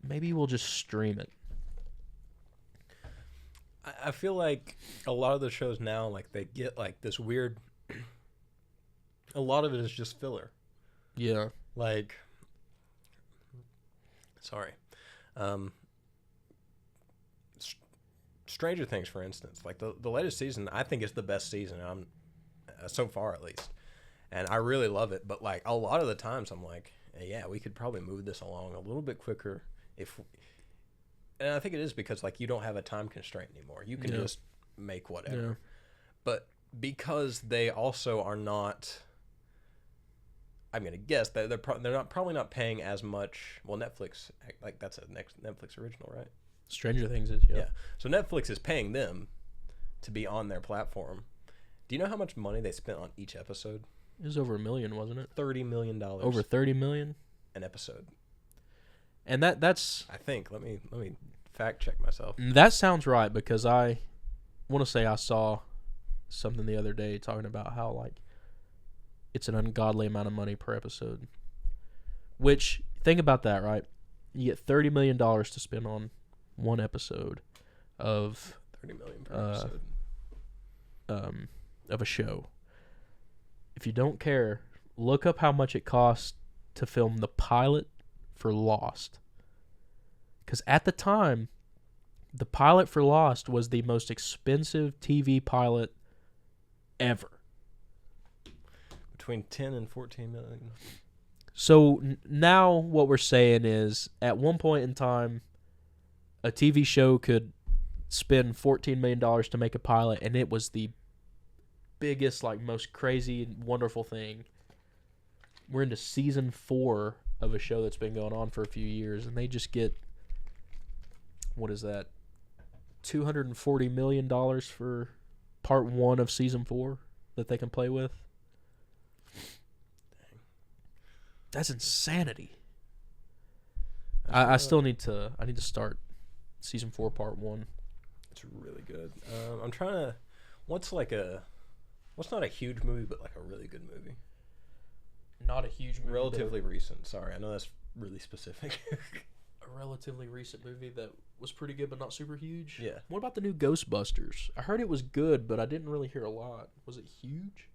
maybe we'll just stream it. I feel like a lot of the shows now, like, they get like this weird. A lot of it is just filler. Yeah. Like. Sorry. Stranger Things, for instance, like the latest season, I think is the best season so far, at least, and I really love it. But like a lot of the times, I'm like, yeah, we could probably move this along a little bit quicker and I think it is because like you don't have a time constraint anymore. You can just make whatever. Yeah. But because they also are not. I'm gonna guess that they're probably not paying as much. Well, Netflix, like, that's a next Netflix original, right? Stranger Things is, yeah. So Netflix is paying them to be on their platform. Do you know how much money they spent on each episode? It was over $1 million, wasn't it? $30 million. Over $30 million? an episode. And that's I think. Let me fact check myself. that sounds right, because I want to say I saw something the other day talking about how like it's an ungodly amount of money per episode. Which, think about that, right? You get $30 million to spend on one episode of 30 million per episode. Of a show. If you don't care, look up how much it costs to film the pilot for Lost. Because at the time, the pilot for Lost was the most expensive TV pilot ever. Between 10 and 14 million. So now what we're saying is, at one point in time, a TV show could spend $14 million to make a pilot, and it was the biggest, like, most crazy, wonderful thing. We're into season 4 of a show that's been going on for a few years, and they just get, what is that, $240 million for part 1 of season 4 that they can play with. That's insanity. I still need to start season 4 part 1. It's really good. I'm trying to. What's not a huge movie, but like a really good movie? Not a huge movie. Relatively recent. Sorry, I know that's really specific. A relatively recent movie that was pretty good, but not super huge. Yeah. What about the new Ghostbusters? I heard it was good, but I didn't really hear a lot. Was it huge?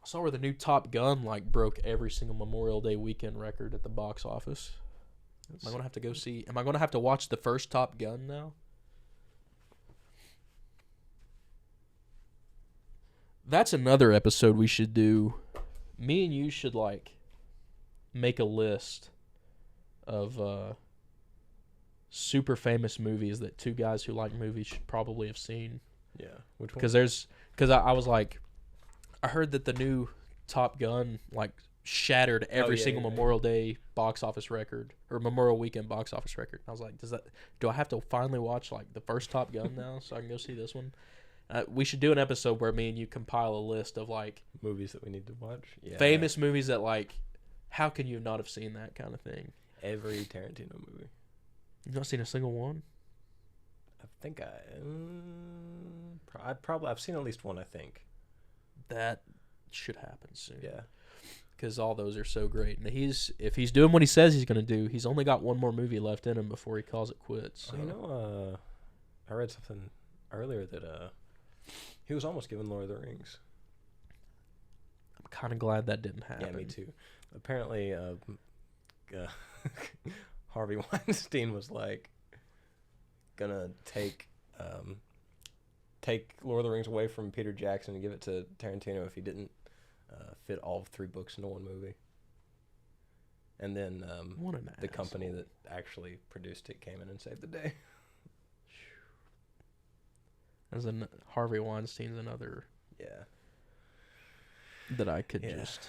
I saw where the new Top Gun like broke every single Memorial Day weekend record at the box office. Am I gonna have to go see? Am I gonna have to watch the first Top Gun now? That's another episode we should do. Me and you should like make a list of super famous movies that two guys who like movies should probably have seen. Yeah, which one? Because I was like, I heard that the new Top Gun like shattered every single Memorial Day box office record or Memorial Weekend box office record. I was like, do I have to finally watch like the first Top Gun now so I can go see this one? We should do an episode where me and you compile a list of like movies that we need to watch. Yeah. Famous movies that like, how can you not have seen that kind of thing? Every Tarantino movie. You've not seen a single one? I think I've seen at least one. I think that should happen soon. Yeah, because all those are so great. And if he's doing what he says he's going to do, he's only got one more movie left in him before he calls it quits. So. I read something earlier that he was almost given Lord of the Rings. I'm kind of glad that didn't happen. Yeah, me too. Apparently, Harvey Weinstein was like gonna take Lord of the Rings away from Peter Jackson and give it to Tarantino if he didn't fit all 3 books into one movie. And then the company that actually produced it came in and saved the day. Harvey Weinstein's another. Yeah. That I could just.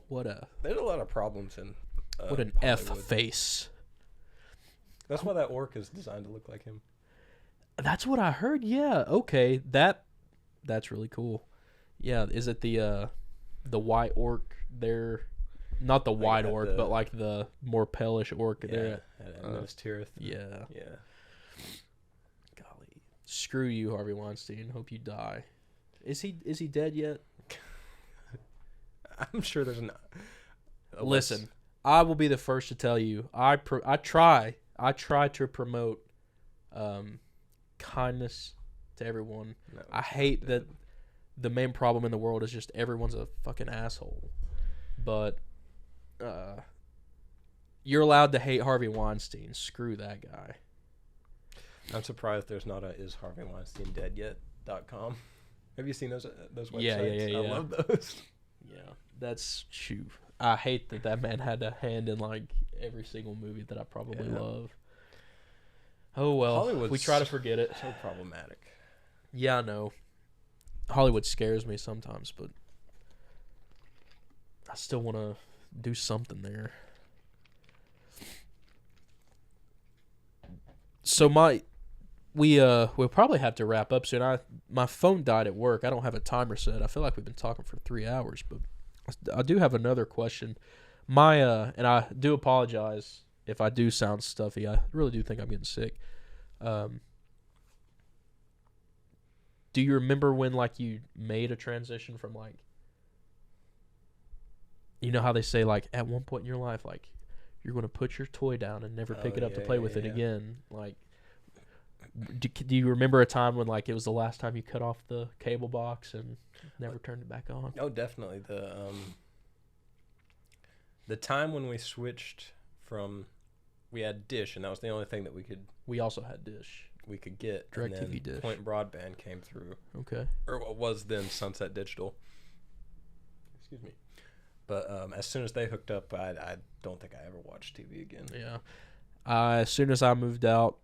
There's a lot of problems in. What an Hollywood. F face. That's why that orc is designed to look like him. That's what I heard. Yeah. Okay. That's really cool. Yeah. Is it the white orc there? Not the white orc, but like the more palish orc there. At Minas Tirith. Yeah. Yeah. Golly. Screw you, Harvey Weinstein. Hope you die. Is he dead yet? I'm sure there's Listen, I will be the first to tell you. I try to promote kindness to everyone. No, I hate that the main problem in the world is just everyone's a fucking asshole. But you're allowed to hate Harvey Weinstein. Screw that guy. I'm surprised there's not a isharveyWeinsteinDeadYet.com. Have you seen those websites? Yeah. I love those. Yeah, that's shoot. I hate that man had a hand in like every single movie that I probably love. Oh well, Hollywood's we try to forget it. So problematic. Yeah, I know. Hollywood scares me sometimes, but I still want to do something there. So we'll probably have to wrap up soon. My phone died at work. I don't have a timer set. I feel like we've been talking for 3 hours, but I do have another question. And I do apologize if I do sound stuffy. I really do think I'm getting sick. Do you remember when like you made a transition from like, you know how they say like at one point in your life like you're going to put your toy down and never pick it up to play with it again? Like, do you remember a time when like it was the last time you cut off the cable box and never turned it back on? Oh, definitely. The time when we switched from, we had Dish, and that was the only thing that We also had Dish. we could get. DirecTV and then Dish. Point Broadband came through, Okay. or what was then Sunset Digital. Excuse me. But as soon as they hooked up, I don't think I ever watched TV again. Yeah. As soon as I moved out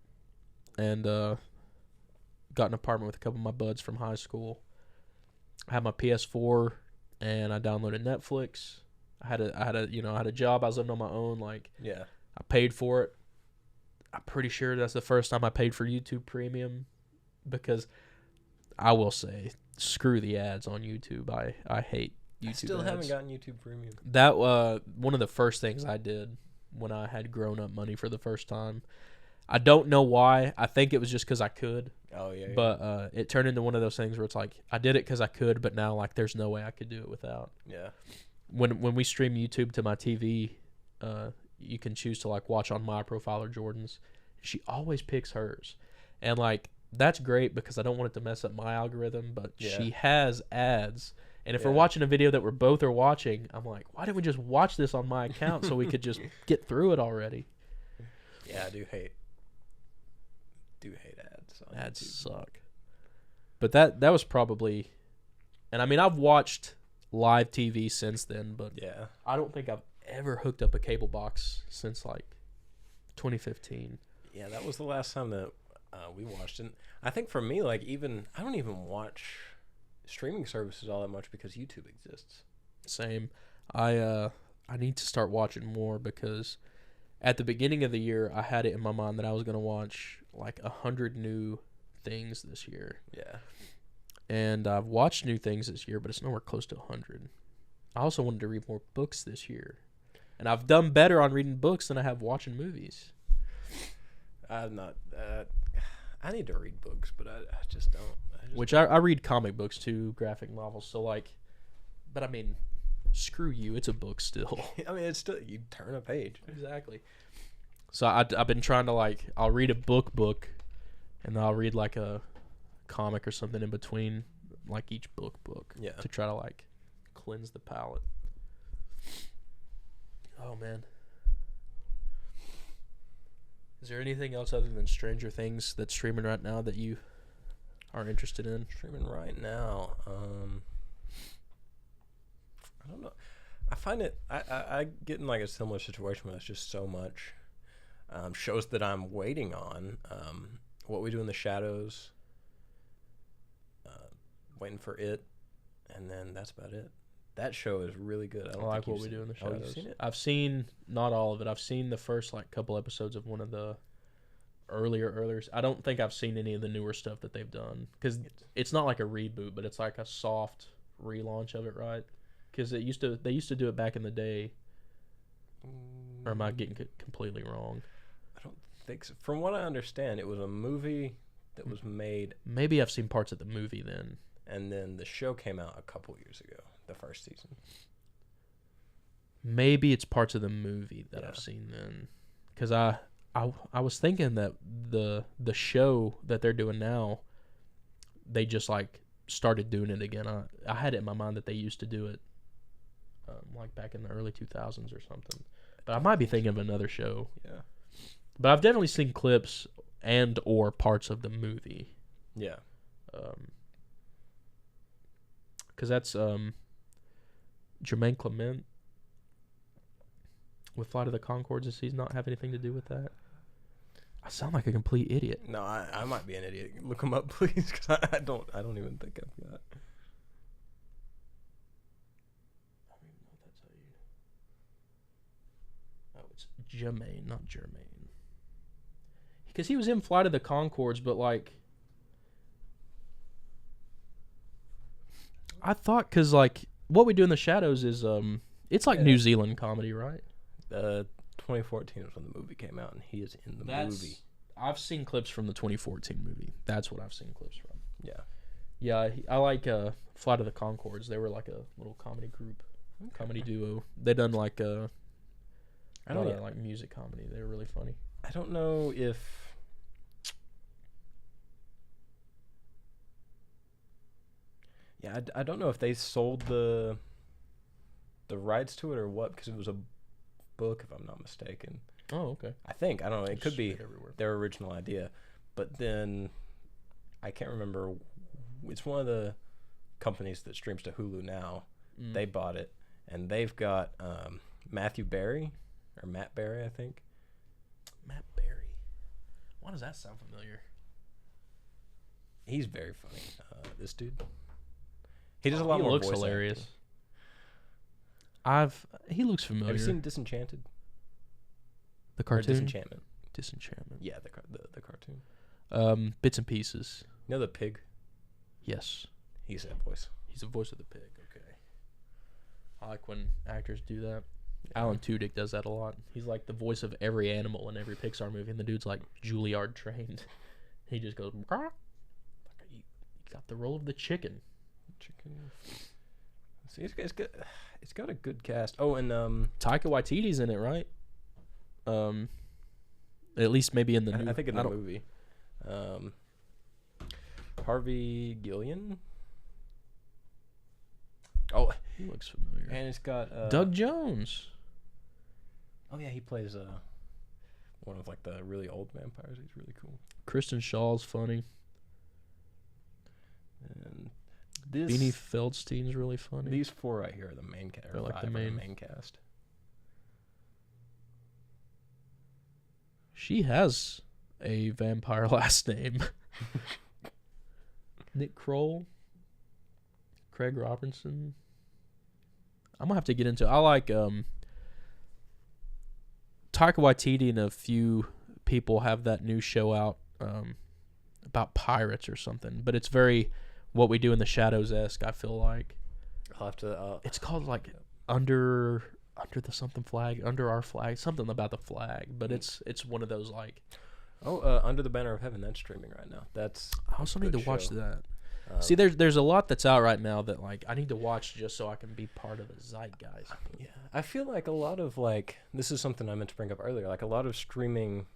and got an apartment with a couple of my buds from high school, I had my PS4 and I downloaded Netflix. I had a job. I was living on my own. Like, Yeah. I paid for it. I'm pretty sure that's the first time I paid for YouTube Premium, because I will say, screw the ads on YouTube. I hate YouTube I still ads. haven't gotten YouTube Premium. That one of the first things I did when I had grown up money for the first time. I don't know why. I think it was just because I could. Oh yeah. But it turned into one of those things where it's like I did it because I could, but now like there's no way I could do it without. Yeah. When we stream YouTube to my TV, you can choose to like watch on my profile or Jordan's. She always picks hers, and like that's great because I don't want it to mess up my algorithm. But she has ads, and if we're watching a video that we're both are watching, I'm like, why didn't we just watch this on my account so we could just get through it already? Yeah, I do hate ads. On Ads YouTube. suck. But that was probably, and I mean I've watched live TV since then, but Yeah. I don't think I've ever hooked up a cable box since like 2015. Yeah, that was the last time that we watched it. I think for me, like I don't even watch streaming services all that much because YouTube exists. Same. I need to start watching more because at the beginning of the year I had it in my mind that I was gonna watch like 100 new things this year. Yeah. And I've watched new things this year, but it's nowhere close to 100. I also wanted to read more books this year. And I've done better on reading books than I have watching movies. I'm not. I need to read books, but I just don't. Which I read comic books too, graphic novels. So like, but I mean, screw you. It's a book still. I mean, it's still, you turn a page. Exactly. So I've been trying to like, I'll read a book, and then I'll read like a comic or something in between, like each book. Yeah. To try to like cleanse the palate. Oh man. Is there anything else other than Stranger Things that's streaming right now that you are interested in? Streaming right now. I don't know. I find it. I get in like a similar situation where there's just so much shows that I'm waiting on. What We Do in the Shadows. Waiting for it, and then that's about it. That show is really good. I like What We Do in the Oh, Shadows. you've seen it? I've seen not all of it. I've seen the first like couple episodes of one of the earlier. I don't think I've seen any of the newer stuff that they've done because it's not like a reboot, but it's like a soft relaunch of it, right? Because they used to do it back in the day. Or am I getting completely wrong? I don't think so. From what I understand, it was a movie that was made, Maybe I've seen parts of the movie then. and then the show came out a couple years ago, the first season. Maybe it's parts of the movie that Yeah. I've seen then, because I was thinking that the show that they're doing now, they just like started doing it again. I had it in my mind that they used to do it, like back in the early 2000s or something. But I might be thinking of another show. Yeah. But I've definitely seen clips and or parts of the movie. Yeah. Because that's Jermaine Clement with Flight of the Conchords. Does he not have anything to do with that? I sound like a complete idiot. No, I might be an idiot. Look them up, please, because I don't even think I've got. I don't even know if that's how you. Oh, it's Jermaine, not Jermaine. because he was in Flight of the Conchords, but like, I thought because like What We Do in the Shadows is it's like Yeah. New Zealand comedy, right? 2014 is when the movie came out, and he is in the movie. I've seen clips from the 2014 movie. That's what I've seen clips from. Yeah. Yeah, I like Flight of the Conchords. They were like a little comedy group, comedy duo. They done like I don't like music comedy. They were really funny. I don't know if yeah, I don't know if they sold the rights to it or what, because it was a book, if I'm not mistaken. Oh, okay. I think, I don't know, it could be everywhere. their original idea, but then I can't remember. It's one of the companies that streams to Hulu now. Mm. They bought it, and they've got Matthew Berry, or Matt Berry, I think. Matt Berry. Why does that sound familiar? He's very funny. This dude. He does a lot He more looks voice hilarious. acting. He looks familiar. Have you seen Disenchanted? the Or cartoon? Disenchantment. Disenchantment. Yeah, the cartoon. Bits and pieces. You know the pig? Yes. He's that voice. He's the voice of the pig. Okay. I like when actors do that. Alan Tudyk does that a lot. He's like the voice of every animal in every Pixar movie, and the dude's like Juilliard trained. He just goes, "Grr." You got the role of the chicken. Chicken. See, it's got a good cast. Oh, and Taika Waititi's in it, right? At least maybe in the new. I think in the don't- movie. Harvey Gillian. Oh, He looks familiar. and it's got Doug Jones. Oh yeah, he plays one of like the really old vampires. He's really cool. Kristen Shaw's funny. And this Beanie Feldstein's really funny. these four right here are the main cast. They're like the main- cast. She has a vampire last name. Nick Kroll, Craig Robinson. I'm gonna have to get into. I like Taika Waititi and a few people have that new show out about pirates or something, but it's very What We Do in the Shadows esque. I feel like I'll have to. it's called like under the something flag, under our flag, something about the flag, but it's one of those like. Under the Banner of Heaven. That's streaming right now. That's. I also need to Good watch show. that. Um, See, there's a lot that's out right now that like I need to watch just so I can be part of the zeitgeist. Yeah, I feel like a lot of like this is something I meant to bring up earlier. Like a lot of streaming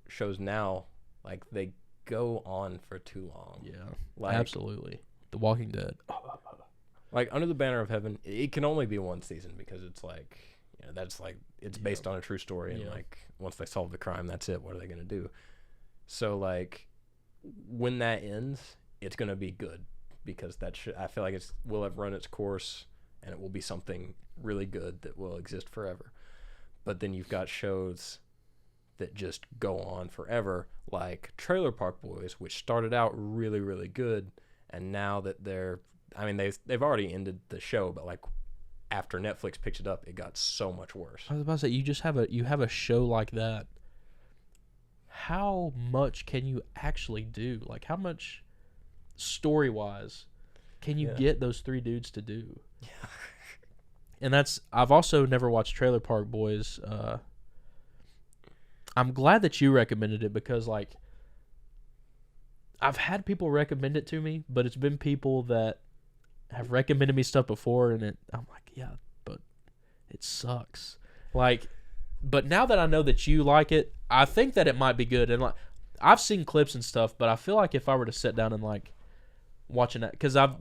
shows now, like they go on for too long. Yeah, Like, absolutely. The Walking Dead. Like Under the Banner of Heaven, it can only be one season because it's like, you know, that's like it's Yeah. based on a true story, and Yeah. like once they solve the crime, that's it. What are they gonna do? So like, when that ends, it's gonna be good because I feel like it's will have run its course, and it will be something really good that will exist forever. But then you've got shows that just go on forever, like Trailer Park Boys, which started out really, really good, and now that they've already ended the show, but like after Netflix picked it up, it got so much worse. I was about to say you have a show like that. How much can you actually do? Like how much story wise can you Yeah. get those three dudes to do? Yeah. And I've also never watched Trailer Park Boys. I'm glad that you recommended it because like I've had people recommend it to me, but it's been people that have recommended me stuff before, and I'm like, yeah, but it sucks. Like, but now that I know that you like it, I think that it might be good. And like, I've seen clips and stuff, but I feel like if I were to sit down and like watching that, because I've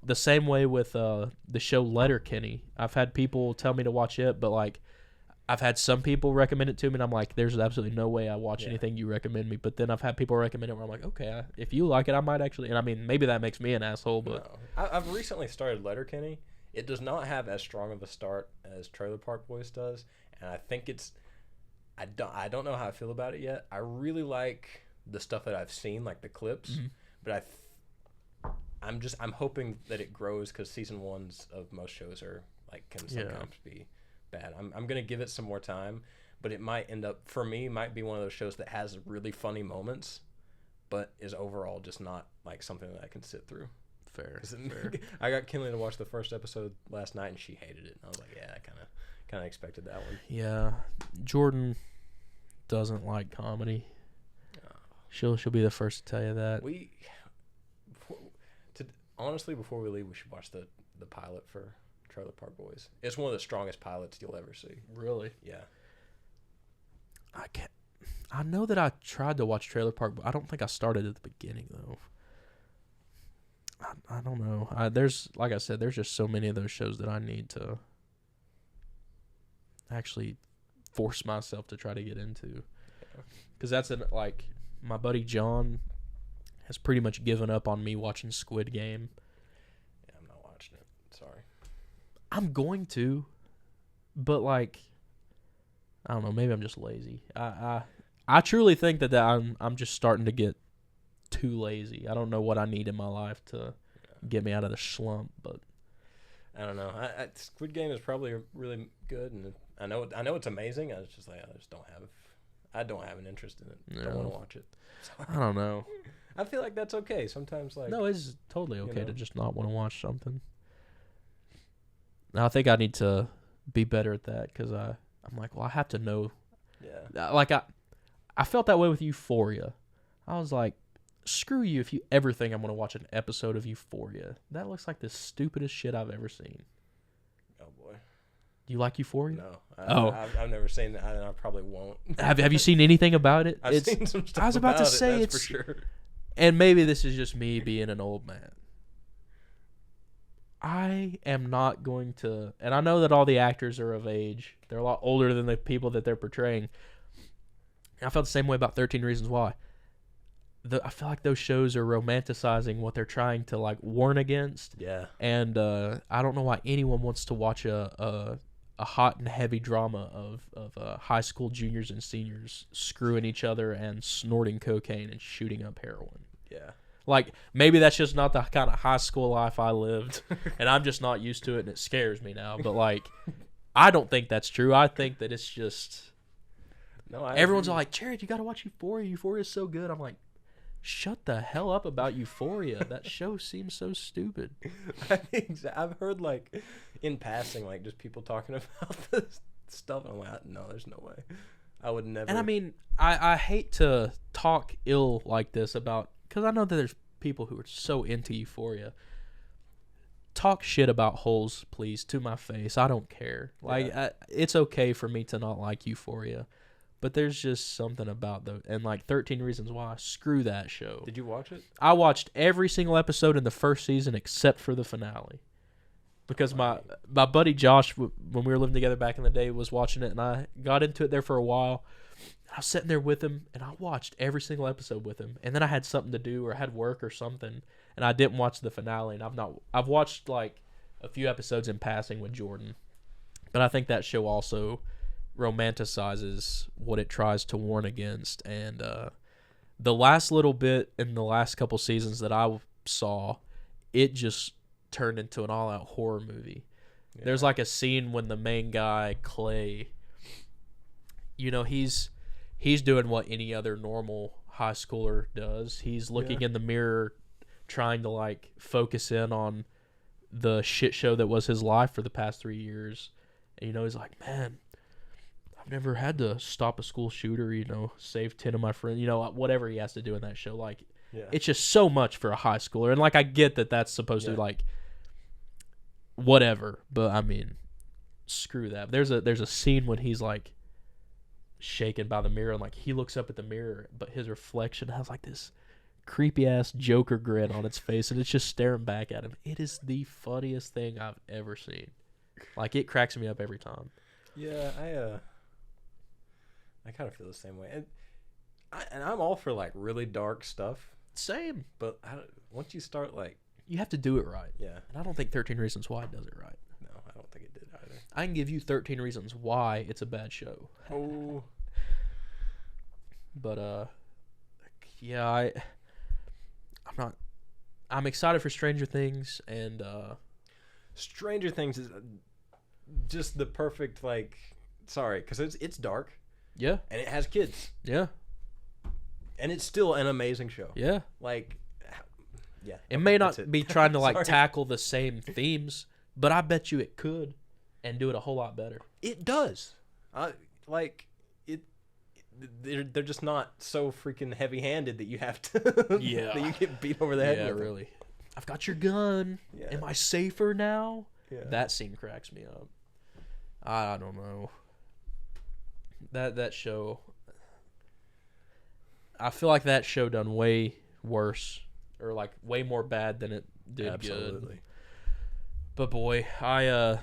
the same way with the show Letterkenny. I've had people tell me to watch it, but like I've had some people recommend it to me, and I'm like, there's absolutely no way I watch Yeah. anything you recommend me. But then I've had people recommend it where I'm like, okay, if you like it, I might actually. And I mean, maybe that makes me an asshole, but No. I've recently started Letterkenny. It does not have as strong of a start as Trailer Park Boys does, and I think it's. I don't know how I feel about it yet. I really like the stuff that I've seen, like the clips, but I'm hoping that it grows because season ones of most shows are like can Yeah. sometimes be bad. I'm gonna give it some more time, but it might end up, for me, might be one of those shows that has really funny moments, but is overall just not like something that I can sit through. Fair. I got Kinley to watch the first episode last night, and she hated it. And I was like, yeah, I kind of expected that one. Yeah, Jordan doesn't like comedy. She'll be the first to tell you that. Honestly, before we leave, we should watch the pilot for Trailer Park Boys. It's one of the strongest pilots you'll ever see. Really? Yeah. I know that I tried to watch Trailer Park, but I don't think I started at the beginning though. I don't know. There's, like I said, there's just so many of those shows that I need to actually force myself to try to get into. Because that's like my buddy John has pretty much given up on me watching Squid Game. Yeah, I'm not watching it. Sorry. I'm going to, but like, I don't know. Maybe I'm just lazy. I truly think that I'm just starting to get too lazy. I don't know what I need in my life to get me out of the slump, but I don't know. Squid Game is probably really good, and I know it's amazing. I was just like, I don't have an interest in it. No. Don't want to watch it. I don't know. I feel like that's okay. Sometimes, like, No, it's totally okay to know? just not want to watch something. Now, I think I need to be better at that because I'm like, well, I have to know. yeah, Like I felt that way with Euphoria. I was like, screw you if you ever think I'm going to watch an episode of Euphoria. That looks like the stupidest shit I've ever seen. oh boy, Do you like Euphoria? no. Oh. I've never seen it, and I probably won't. Have you seen anything about it? I've seen some stuff. I was about to about say it, that's it's- for sure. And maybe this is just me being an old man. I am not going to, and I know that all the actors are of age. They're a lot older than the people that they're portraying. I felt the same way about 13 Reasons Why. I feel like those shows are romanticizing what they're trying to like warn against. Yeah, And I don't know why anyone wants to watch a hot and heavy drama of high school juniors and seniors screwing each other and snorting cocaine and shooting up heroin. yeah. Like, maybe that's just not the kind of high school life I lived, and I'm just not used to it, and it scares me now. But, like, I don't think that's true. I think that it's just... No, I Everyone's agree. like, Jared, you got to watch Euphoria. Euphoria is so good. I'm like, shut the hell up about Euphoria. That show seems so stupid. I've heard, like, in passing, like, just people talking about this stuff. And I'm like, no, there's no way. I would never. And, I mean, I hate to talk ill like this about... Because I know that there's people who are so into Euphoria. Talk shit about holes, please, to my face. I don't care. Like, Yeah. it's okay for me to not like Euphoria. But there's just something about and like 13 Reasons Why. Screw that show. Did you watch it? I watched every single episode in the first season except for the finale. Because my buddy Josh, when we were living together back in the day, was watching it, and I got into it there for a while. I was sitting there with him, and I watched every single episode with him. And then I had something to do or I had work or something, and I didn't watch the finale. And I've watched like a few episodes in passing with Jordan, but I think that show also romanticizes what it tries to warn against. And the last little bit in the last couple seasons that I saw, it just turned into an all-out horror movie. Yeah. There's like a scene when the main guy, Clay, you know, he's doing what any other normal high schooler does. He's looking in the mirror trying to like focus in on the shit show that was his life for the past 3 years. And, you know, he's like, man, I've never had to stop a school shooter, you know, save 10 of my friends, you know, whatever he has to do in that show. Like, Yeah. it's just so much for a high schooler. And like, I get that that's supposed to like whatever, but I mean, screw that. There's a scene when he's like shaken by the mirror, and like he looks up at the mirror, but his reflection has like this creepy ass Joker grin on its face, and it's just staring back at him. It is the funniest thing I've ever seen. Like, it cracks me up every time. Yeah, I kind of feel the same way, and I'm all for like really dark stuff, Same. but once you start like, You have to do it right. yeah, And I don't think 13 Reasons Why does it right. no, I don't think it did either. I can give you 13 reasons why it's a bad show. Oh, But yeah, I'm excited for Stranger Things, and Stranger Things is just the perfect, like, sorry, because it's dark, Yeah. and it has kids, Yeah. and it's still an amazing show. Yeah. Like, yeah, It may that's not be trying to like Sorry. tackle the same themes, but I bet you it could and do it a whole lot better. It does. Like it. They're just not so freaking heavy-handed that you have to. Yeah. that you get beat over the head. Yeah, with them. really. I've got your gun. Yeah. Am I safer now? Yeah. That scene cracks me up. I don't know. That show. I feel like that show done way worse, or like way more bad than it did Absolutely. good. But boy, I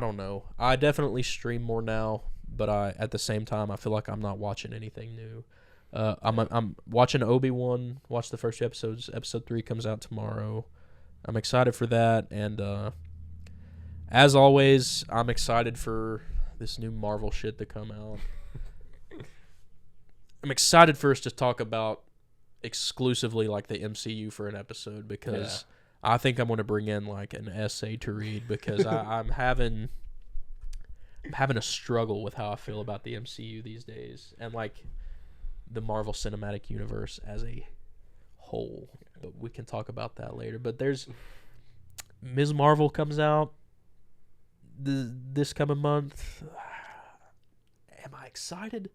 don't know. I definitely stream more now, but at the same time I feel like I'm not watching anything new. I'm watching Obi-Wan. Watch the first 2 episodes. Episode 3 comes out tomorrow. I'm excited for that, and as always, I'm excited for this new Marvel shit to come out. I'm excited for us to talk about exclusively like the MCU for an episode, because I think I'm going to bring in like an essay to read, because I'm having a struggle with how I feel about the MCU these days, and like the Marvel Cinematic Universe as a whole. But we can talk about that later. But there's Ms. Marvel comes out this coming month. Am I excited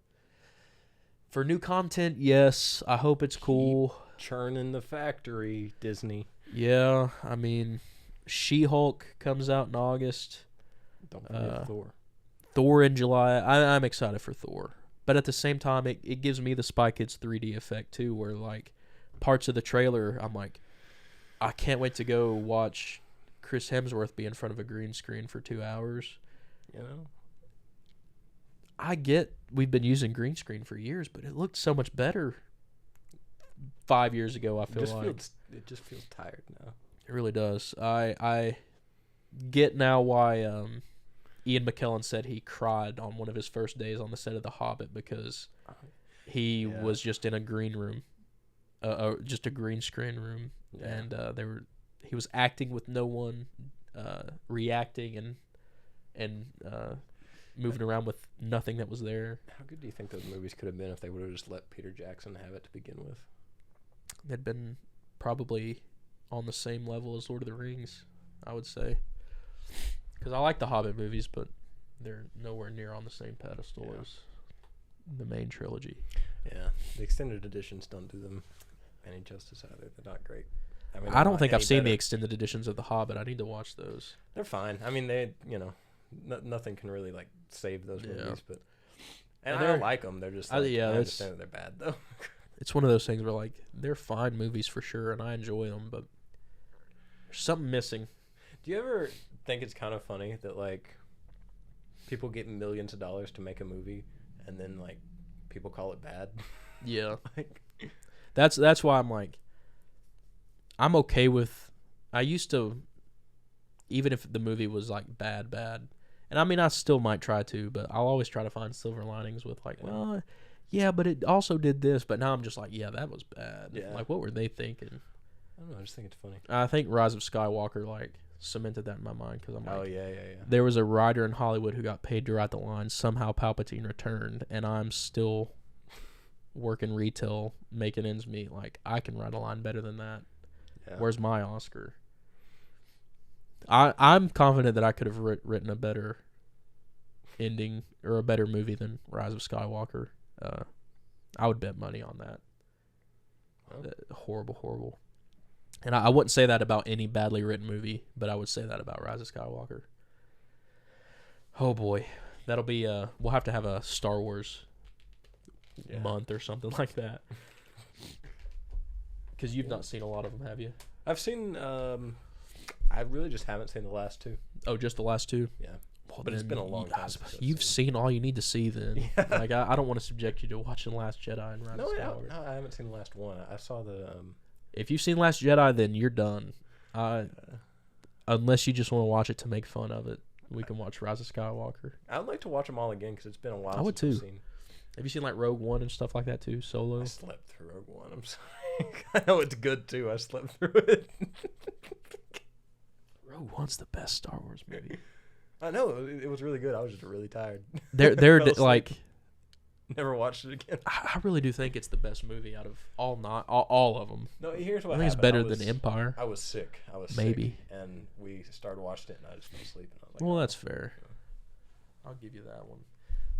for new content? Yes. I hope it's cool. Churning the factory, Disney. Yeah. I mean, She-Hulk comes out in August. Don't forget Thor. Thor in July. I'm excited for Thor. But at the same time, it gives me the Spy Kids 3D effect too, where like parts of the trailer, I'm like, I can't wait to go watch Chris Hemsworth be in front of a green screen for 2 hours. You know, I get we've been using green screen for years, but it looked so much better 5 years ago. I feel like it just feels tired now. it really does. I get now why Ian McKellen said he cried on one of his first days on the set of The Hobbit, because he was just in a green room, just a green screen room, and he was acting with no one, reacting and moving around with nothing that was there. How good do you think those movies could have been if they would have just let Peter Jackson have it to begin with? They'd been probably on the same level as Lord of the Rings, I would say. Because I like the Hobbit movies, but they're nowhere near on the same pedestal as the main trilogy. Yeah, the extended editions don't do them any justice either. They're not great. I mean, I don't think I've any seen the better. extended editions of The Hobbit. I need to watch those. They're fine. I mean, they, nothing can really like save those movies, but and I they're- like them. They're just, I like, I that's- understand that they're bad though. It's one of those things where like they're fine movies for sure, and I enjoy them, but there's something missing. Do you ever think it's kind of funny that like people get millions of dollars to make a movie and then like people call it bad? Yeah, Like, that's why I'm like, I'm okay with. I used to, even if the movie was like bad, and I mean I still might try to, but I'll always try to find silver linings with like, well, yeah, but it also did this. But now I'm just like, yeah, that was bad. Yeah. Like, what were they thinking? I don't know. I just think it's funny. I think Rise of Skywalker like cemented that in my mind, because I'm like, Oh yeah. there was a writer in Hollywood who got paid to write the line, somehow Palpatine returned, and I'm still working retail, making ends meet. Like, I can write a line better than that. Yeah. Where's my Oscar? I'm confident that I could have written a better ending or a better movie than Rise of Skywalker. I would bet money on that. Horrible. And I wouldn't say that about any badly written movie, but I would say that about Rise of Skywalker. Oh boy, that'll be we'll have to have a Star Wars month or something like that. Because you've not seen a lot of them, have you? I've seen. I really just haven't seen the last two. Oh, just the last two? Yeah. Well, But it's then been a long time since I've You've seen all you need to see then. Yeah. Like, I don't want to subject you to watching Last Jedi and Rise No, of no, Skywalker. no, I haven't seen the last one. I saw the. If you've seen Last Jedi, then you're done. Unless you just want to watch it to make fun of it, we can watch Rise of Skywalker. I'd like to watch them all again because it's been a while. I would since I've too. Seen. Have you seen like Rogue One and stuff like that too? Solo. I slept through Rogue One. I'm sorry. I know it's good too. I slept through it. Rogue One's the best Star Wars movie. I know it was really good. I was just really tired. They're Fell asleep. like never watched it again. I really do think it's the best movie out of all of them. No, here's what I think it's happened. better than Empire. I was sick. Maybe. sick, and we started watching it, and I just fell asleep. And I was like, Well, oh. that's fair. I'll give you that one.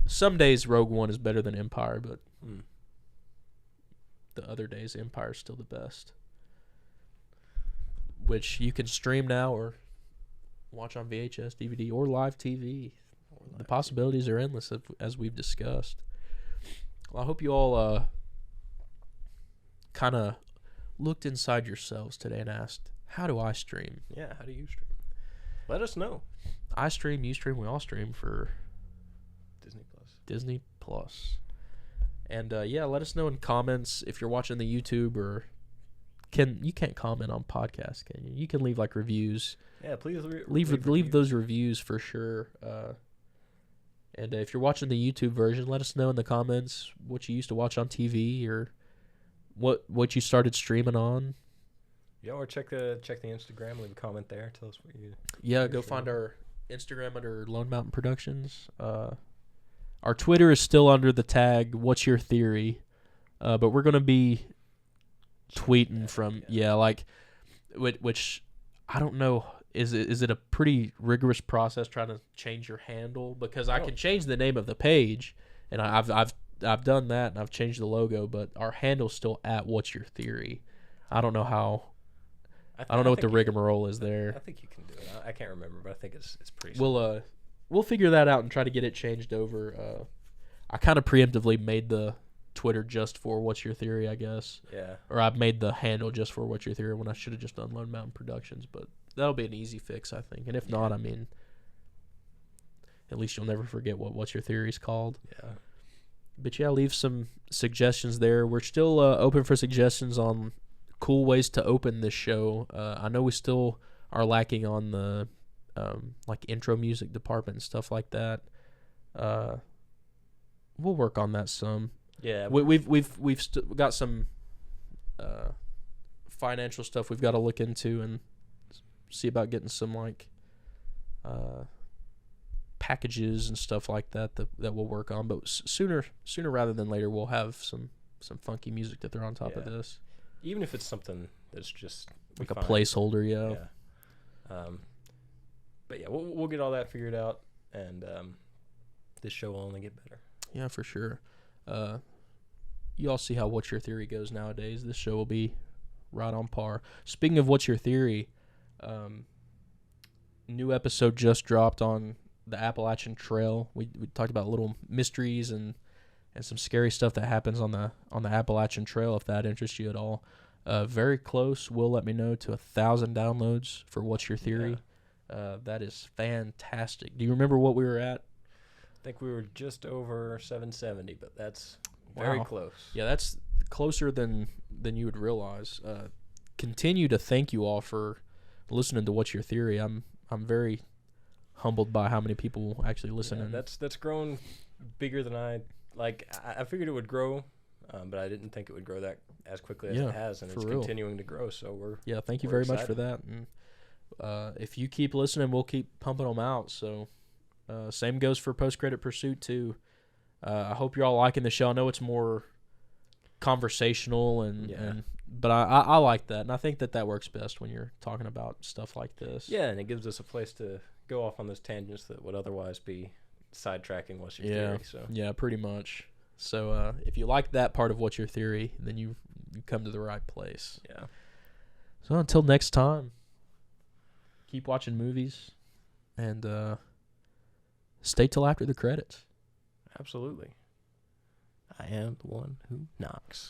Some days Rogue One is better than Empire, but the other days Empire's still the best. Which you can stream now or watch on VHS, DVD, or live TV. The possibilities are endless, as we've discussed. Well, I hope you all kind of looked inside yourselves today and asked, how do I stream? Yeah, how do you stream? Let us know. I stream, you stream, we all stream for Disney Plus. And yeah, let us know in comments if you're watching the YouTube or you can't comment on podcasts, can you? You can leave like reviews. Yeah, please leave those reviews for sure. And if you're watching the YouTube version, let us know in the comments what you used to watch on TV or what you started streaming on. Yeah, or check the Instagram, leave a comment there. Tell us what you. Yeah, go find our Instagram under Lone Mountain Productions. Our Twitter is still under the tag What's Your Theory, but we're gonna be tweeting from like which I don't know. Is it a pretty rigorous process trying to change your handle? Because I can change the name of the page, and I've done that, and I've changed the logo, but our handle's still at What's Your Theory. I don't know how. I don't know what the rigmarole is there. I think you can do it. I can't remember, but I think it's pretty. We'll figure that out and try to get it changed over. I kind of preemptively made the Twitter just for What's Your Theory, I guess. Yeah. Or I've made the handle just for What's Your Theory when I should have just done Lone Mountain Productions, but that'll be an easy fix, I think. And if not, I mean, at least you'll never forget what What's Your Theory is called. Yeah. But yeah, leave some suggestions there. We're still open for suggestions on cool ways to open this show. I know we still are lacking on the like intro music department and stuff like that. We'll work on that some. Yeah. We've got some financial stuff we've got to look into and see about getting some like packages and stuff like that we'll work on. But sooner rather than later, we'll have some funky music to throw on top of this. Even if it's something that's just like a placeholder, yeah. But yeah, we'll get all that figured out, and this show will only get better. Yeah, for sure. You all see how What's Your Theory goes nowadays. This show will be right on par. Speaking of What's Your Theory, new episode just dropped on the Appalachian Trail. We talked about little mysteries and some scary stuff that happens on the Appalachian Trail, if that interests you at all. Very close. Will let me know to 1,000 downloads for What's Your Theory. Yeah. That is fantastic. Do you remember what we were at? I think we were just over 770, but that's very close. Yeah, that's closer than you would realize. Continue to thank you all for listening to What's Your Theory. I'm very humbled by how many people actually listen. Yeah, that's grown bigger than I figured it would grow, but I didn't think it would grow that as quickly as it has, and it's continuing to grow. So thank you very much for that. And if you keep listening, we'll keep pumping them out. So same goes for Post Credit Pursuit too. I hope you're all liking the show. I know it's more conversational but I like that, and I think that works best when you're talking about stuff like this. Yeah, and it gives us a place to go off on those tangents that would otherwise be sidetracking What's Your Theory. So yeah, pretty much. So if you like that part of What's Your Theory, then you come to the right place. Yeah. So until next time, keep watching movies and stay till after the credits. Absolutely. I am the one who knocks.